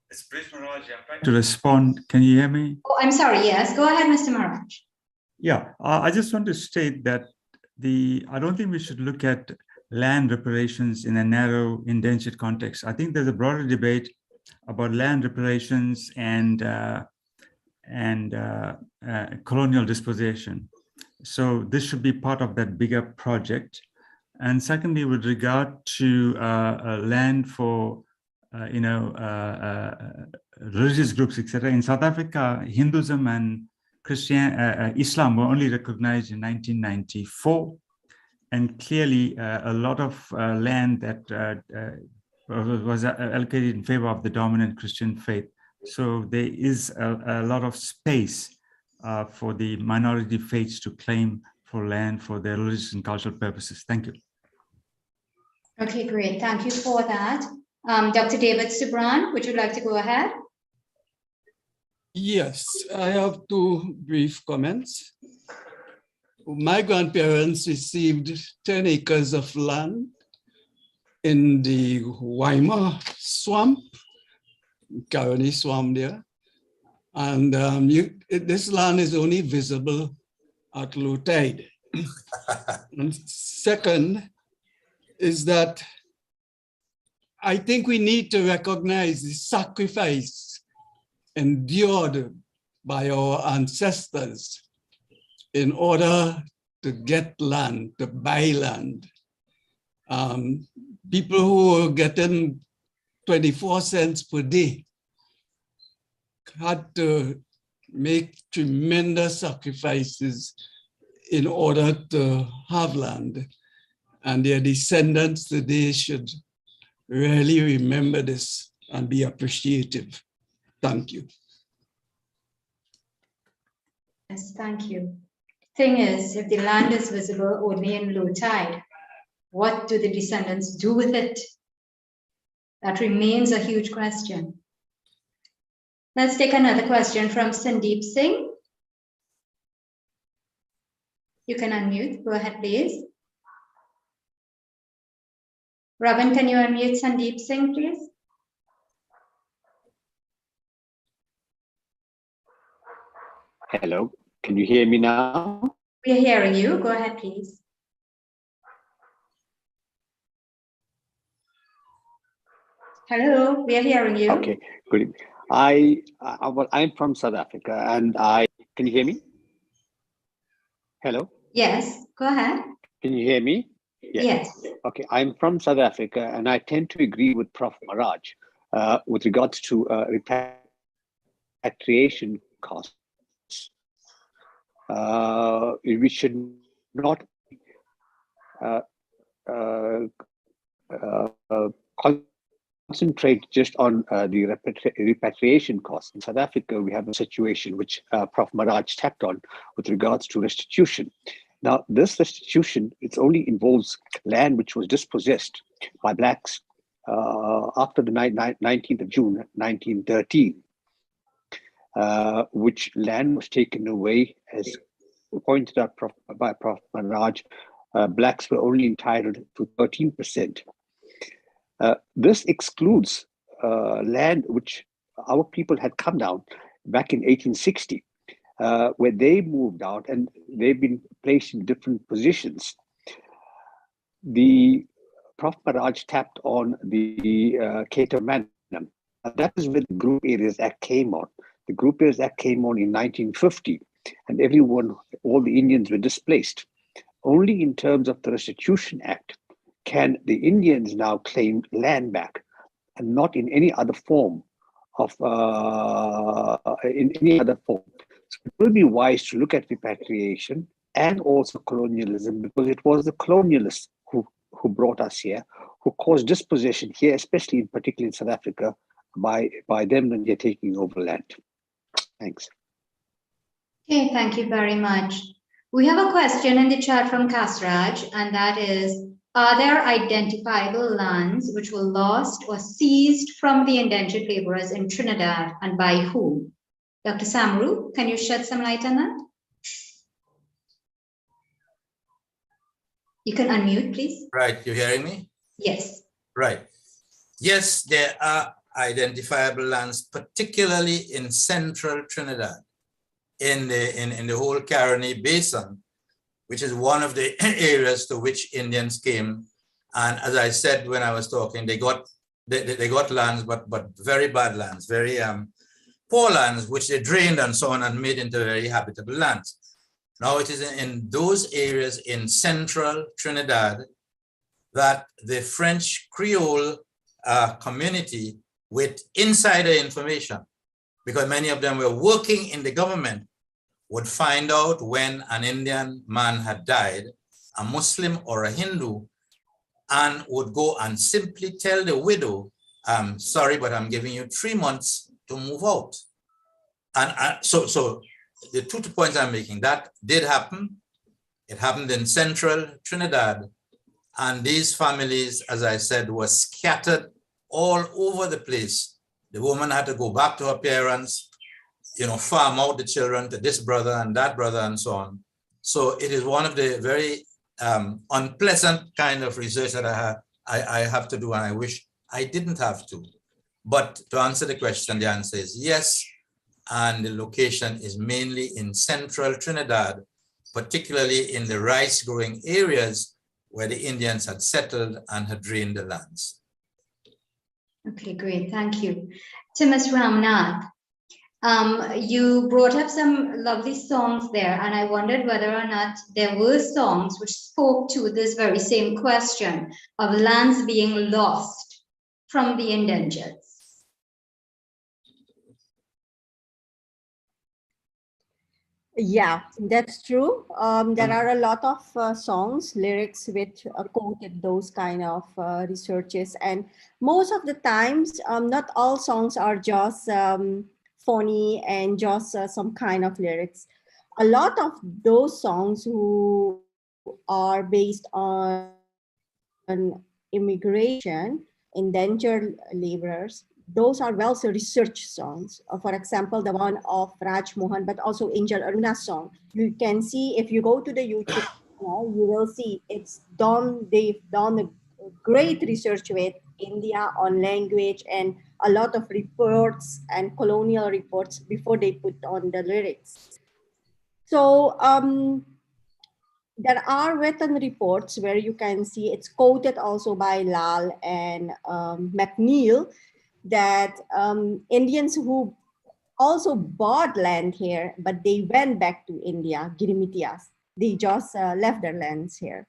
[SPEAKER 7] It's BRIJ MAHARAJ. I'm trying to respond. Can you hear me?
[SPEAKER 3] Oh, I'm sorry. Yes, go ahead, Mr. Maharaj.
[SPEAKER 7] Yeah, I just want to state that I don't think we should look at land reparations in a narrow indentured context. I think there's a broader debate about land reparations and colonial dispossession. So this should be part of that bigger project. And secondly, with regard to land for religious groups, etc. In South Africa, Hinduism and Islam were only recognized in 1994, and clearly a lot of land that was allocated in favor of the dominant Christian faith. So there is a lot of space for the minority faiths to claim for land for their religious and cultural purposes. Thank you.
[SPEAKER 3] Okay, great. Thank you for that. Dr. David Subran, would you like to go ahead?
[SPEAKER 13] Yes, I have two brief comments. My grandparents received 10 acres of land in the Waima swamp, Caroni swamp there. And this land is only visible at low tide. And second is that I think we need to recognize the sacrifice endured by our ancestors in order to get land, to buy land. People who were getting 24 cents per day had to make tremendous sacrifices in order to have land. And their descendants today should really remember this and be appreciative. Thank you.
[SPEAKER 3] Yes, thank you. Thing is, if the land is visible only in low tide, what do the descendants do with it? That remains a huge question. Let's take another question from Sandeep Singh. You can unmute. Go ahead, please. Robin, can you unmute Sandeep Singh, please?
[SPEAKER 14] Hello, can you hear me now?
[SPEAKER 3] We are hearing you. Go ahead, please. Hello, we are hearing you.
[SPEAKER 14] Okay, good. Well, I'm from South Africa, and can you hear me? Hello?
[SPEAKER 3] Yes, go ahead.
[SPEAKER 14] Can you hear me?
[SPEAKER 3] Yes.
[SPEAKER 14] Okay, I'm from South Africa, and I tend to agree with Prof. MAHARAJ with regards to repatriation costs. We should not concentrate just on the repatriation costs. In South Africa, we have a situation which Prof. MAHARAJ tapped on with regards to restitution. Now, this restitution, it only involves land which was dispossessed by Blacks after the 19th of June, 1913, which land was taken away, as pointed out by Prof. MAHARAJ. Blacks were only entitled to 13%. This excludes land which our people had come down back in 1860, where they moved out and they've been placed in different positions. The Prof. MAHARAJ tapped on the Cato Manum. That is where the Group Areas Act came on. The Group Areas Act came on in 1950, and all the Indians were displaced. Only in terms of the Restitution Act can the Indians now claim land back, and not in any other form So it will be wise to look at repatriation and also colonialism, because it was the colonialists who brought us here, who caused dispossession here, especially in particular in South Africa, by them when they're taking over land. Thanks.
[SPEAKER 3] Okay, thank you very much. We have a question in the chat from Kasraj, and that is, are there identifiable lands which were lost or seized from the indentured laborers in Trinidad, and by whom? Dr. Samaroo, can you shed some light on that? You can unmute, please.
[SPEAKER 6] Right, you hearing me?
[SPEAKER 3] Yes.
[SPEAKER 6] Right. Yes, there are identifiable lands, particularly in central Trinidad, in the whole Caroni Basin, which is one of the areas to which Indians came. And as I said when I was talking, they got lands, but very bad lands, very poor lands, which they drained and so on and made into very habitable lands. Now it is in those areas in central Trinidad that the French Creole community, with insider information, because many of them were working in the government, would find out when an Indian man had died, a Muslim or a Hindu, and would go and simply tell the widow, I'm sorry, but I'm giving you 3 months to move out. And so the two points I'm making, that did happen. It happened in central Trinidad. And these families, as I said, were scattered all over the place. The woman had to go back to her parents, farm out the children to this brother and that brother and so on. So it is one of the very unpleasant kind of research that I have to do, and I wish I didn't have to. But to answer the question, the answer is yes. And the location is mainly in central Trinidad, particularly in the rice growing areas where the Indians had settled and had drained the lands.
[SPEAKER 3] Okay, great, thank you. Ms. Ramnath, you brought up some lovely songs there, and I wondered whether or not there were songs which spoke to this very same question of lands being lost from the indentures.
[SPEAKER 9] Yeah, that's true. There are a lot of songs, lyrics which quoted those kind of researches, and most of the times, not all songs are just funny and just some kind of lyrics. A lot of those songs who are based on immigration, indentured laborers, those are well researched songs. For example, the one of Raj Mohan, but also Angel Aruna's song. You can see, if you go to the YouTube channel, you will see they've done a great research with India on language and a lot of reports and colonial reports before they put on the lyrics. So there are written reports where you can see, it's quoted also by Lal and McNeil, that Indians who also bought land here, but they went back to India, Girimityas, they just left their lands here.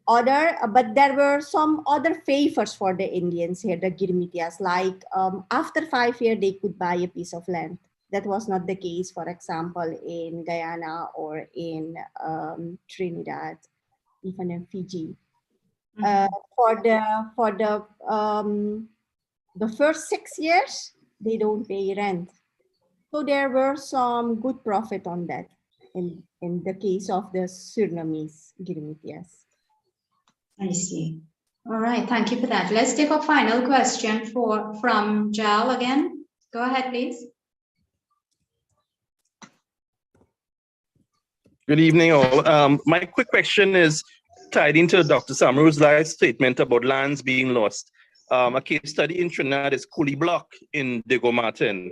[SPEAKER 9] But there were some other favors for the Indians here, the Girimityas, like after 5 years, they could buy a piece of land. That was not the case, for example, in Guyana or in Trinidad, even in Fiji. For the first 6 years, they don't pay rent. So there were some good profit on that in the case of the Surinamese Girimityas.
[SPEAKER 3] I see. All right, thank you for that. Let's take a final question from Jal again. Go ahead, please.
[SPEAKER 12] Good evening, all. My quick question is tied into Dr. Samaroo's last statement about lands being lost. A case study in Trinidad is Coolie Block in Diego Martin,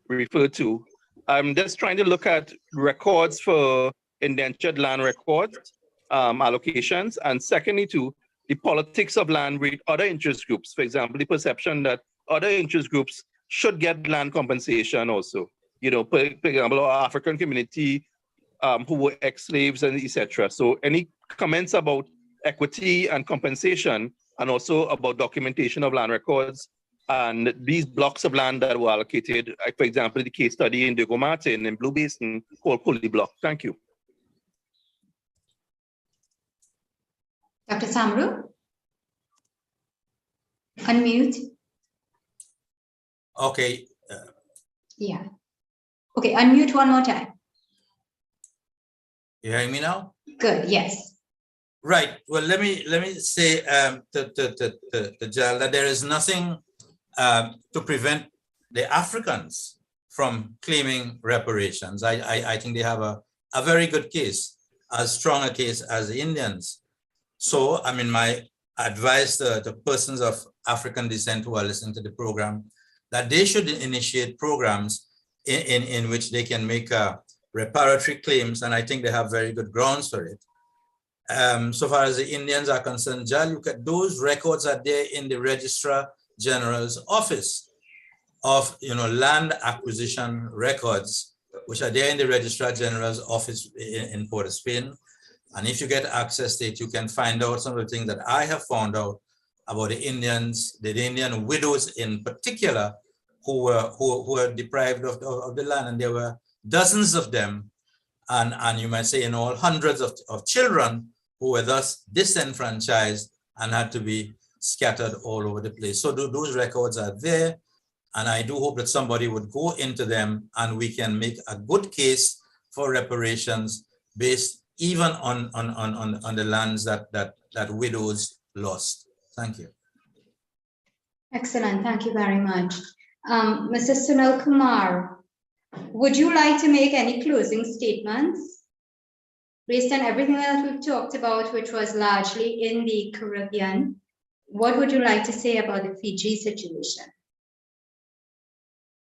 [SPEAKER 12] referred to. I'm just trying to look at records for indentured land records, allocations, and secondly, to the politics of land with other interest groups. For example, the perception that other interest groups should get land compensation also. You know, for example, our African community who were ex-slaves and etc. So any comments about equity and compensation, and also about documentation of land records and these blocks of land that were allocated, like for example, the case study in Diego Martin in Blue Basin called Coolie Block. Thank you.
[SPEAKER 3] Dr. Samaroo? Unmute.
[SPEAKER 6] Okay.
[SPEAKER 3] Yeah. Okay, unmute one more time.
[SPEAKER 6] You hear me now?
[SPEAKER 3] Good, yes.
[SPEAKER 6] Right. Well, let me say to Jal that there is nothing to prevent the Africans from claiming reparations. I think they have a very good case, as strong a case as the Indians. So, I mean, my advice to persons of African descent who are listening to the program, that they should initiate programs in which they can make reparatory claims, and I think they have very good grounds for it. So far as the Indians are concerned, Jal, look at those records are there in the Registrar General's office of, you know, land acquisition records, which are there in the Registrar General's office in Port of Spain. And if you get access to it, you can find out some of the things that I have found out about the Indians, the Indian widows in particular, who were deprived of the land, and there were dozens of them, and you might say in all hundreds of children who were thus disenfranchised and had to be scattered all over the place. So those records are there, and I do hope that somebody would go into them and we can make a good case for reparations based even on the lands that widows lost. Thank you.
[SPEAKER 3] Excellent, thank you very much. Mr. Sunil Kumar, would you like to make any closing statements based on everything that we've talked about, which was largely in the Caribbean? What would you like to say about the Fiji situation?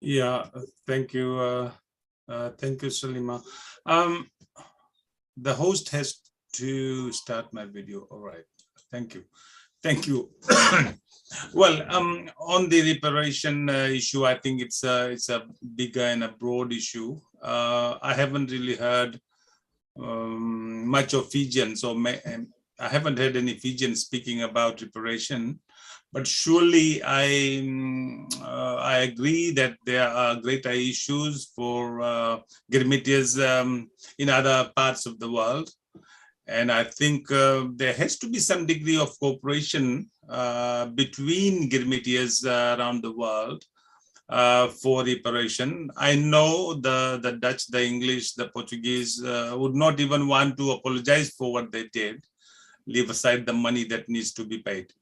[SPEAKER 8] Yeah, thank you. Thank you, Salima. The host has to start my video. All right. Thank you. Thank you. Well, on the reparation issue, I think it's a bigger and a broad issue. I haven't really heard much of Fijians, or I haven't heard any Fijians speaking about reparation. But surely I agree that there are greater issues for Girimityas in other parts of the world. And I think there has to be some degree of cooperation between Girimityas around the world for reparation. I know the Dutch, the English, the Portuguese would not even want to apologize for what they did, leave aside the money that needs to be paid.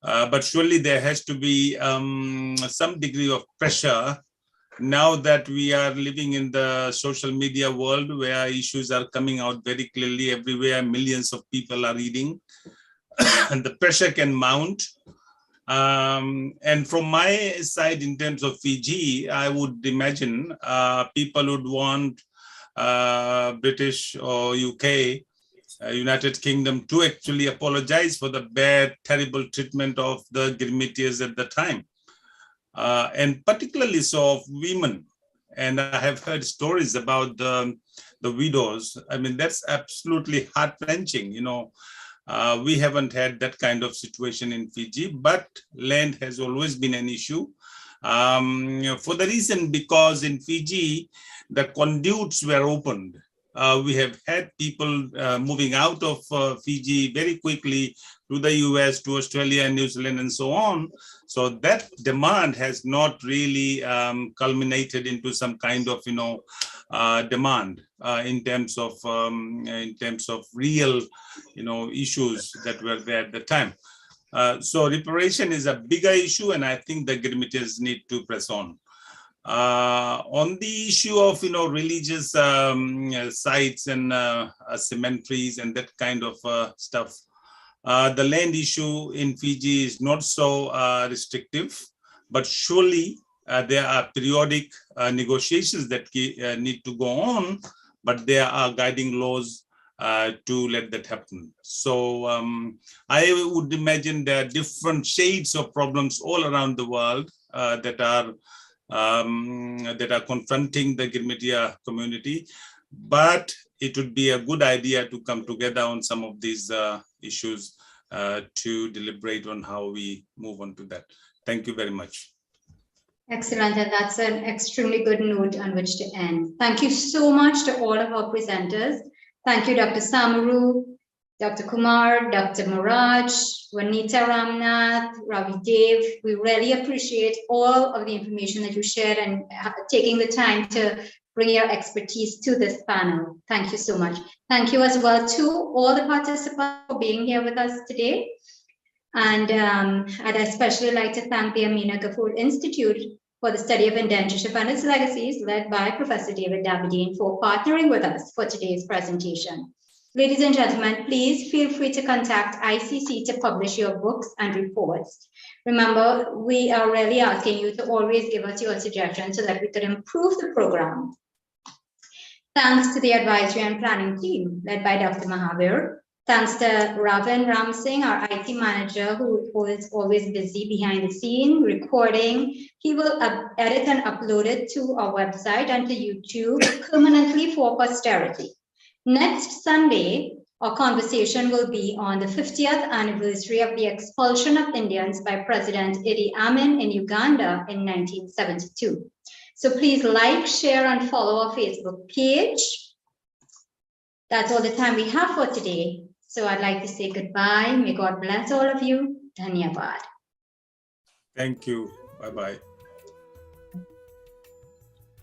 [SPEAKER 8] But surely there has to be some degree of pressure now that we are living in the social media world where issues are coming out very clearly everywhere, millions of people are reading, and the pressure can mount. And from my side, in terms of Fiji, I would imagine people would want British or UK, United Kingdom, to actually apologize for the bad, terrible treatment of the Girmitias at the time. And particularly so of women. And I have heard stories about the widows. I mean, that's absolutely heart-wrenching. You know, we haven't had that kind of situation in Fiji, but land has always been an issue. For the reason because in Fiji, the conduits were opened. We have had people moving out of Fiji very quickly to the US, to Australia and New Zealand and so on. So that demand has not really culminated into some kind of, demand in terms of real, issues that were there at the time. So reparation is a bigger issue, and I think the Girmitias need to press on. On the issue of religious sites and cemeteries and that kind of stuff, the land issue in Fiji is not so restrictive, but surely there are periodic negotiations that need to go on, but there are guiding laws to let that happen. So I would imagine there are different shades of problems all around the world that are confronting the Girmitia community, but it would be a good idea to come together on some of these issues to deliberate on how we move on to that. Thank you very much.
[SPEAKER 3] Excellent, and that's an extremely good note on which to end. Thank you so much to all of our presenters. Thank you, Dr. Samaroo, Dr. Kumar, Dr. Maharaj, WANNITA RAMNATH, Ravi Dev. We really appreciate all of the information that you shared and taking the time to bring your expertise to this panel. Thank you so much. Thank you as well to all the participants for being here with us today. And I'd especially like to thank the Amina Ghafoor Institute for the Study of Indentureship and its Legacies, led by Professor David Dabadine, for partnering with us for today's presentation. Ladies and gentlemen, please feel free to contact ICC to publish your books and reports. Remember, we are really asking you to always give us your suggestions so that we could improve the program. Thanks to the advisory and planning team led by Dr. Mahavir. Thanks to Ravin Ramsingh, our IT manager, who is always busy behind the scene recording. He will edit and upload it to our website and to YouTube permanently for posterity. Next Sunday, our conversation will be on the 50th anniversary of the expulsion of Indians by President Idi Amin in Uganda in 1972. So please like, share, and follow our Facebook page. That's all the time we have for today. So I'd like to say goodbye. May God bless all of you. Dhanyavad.
[SPEAKER 8] Thank you. Bye-bye.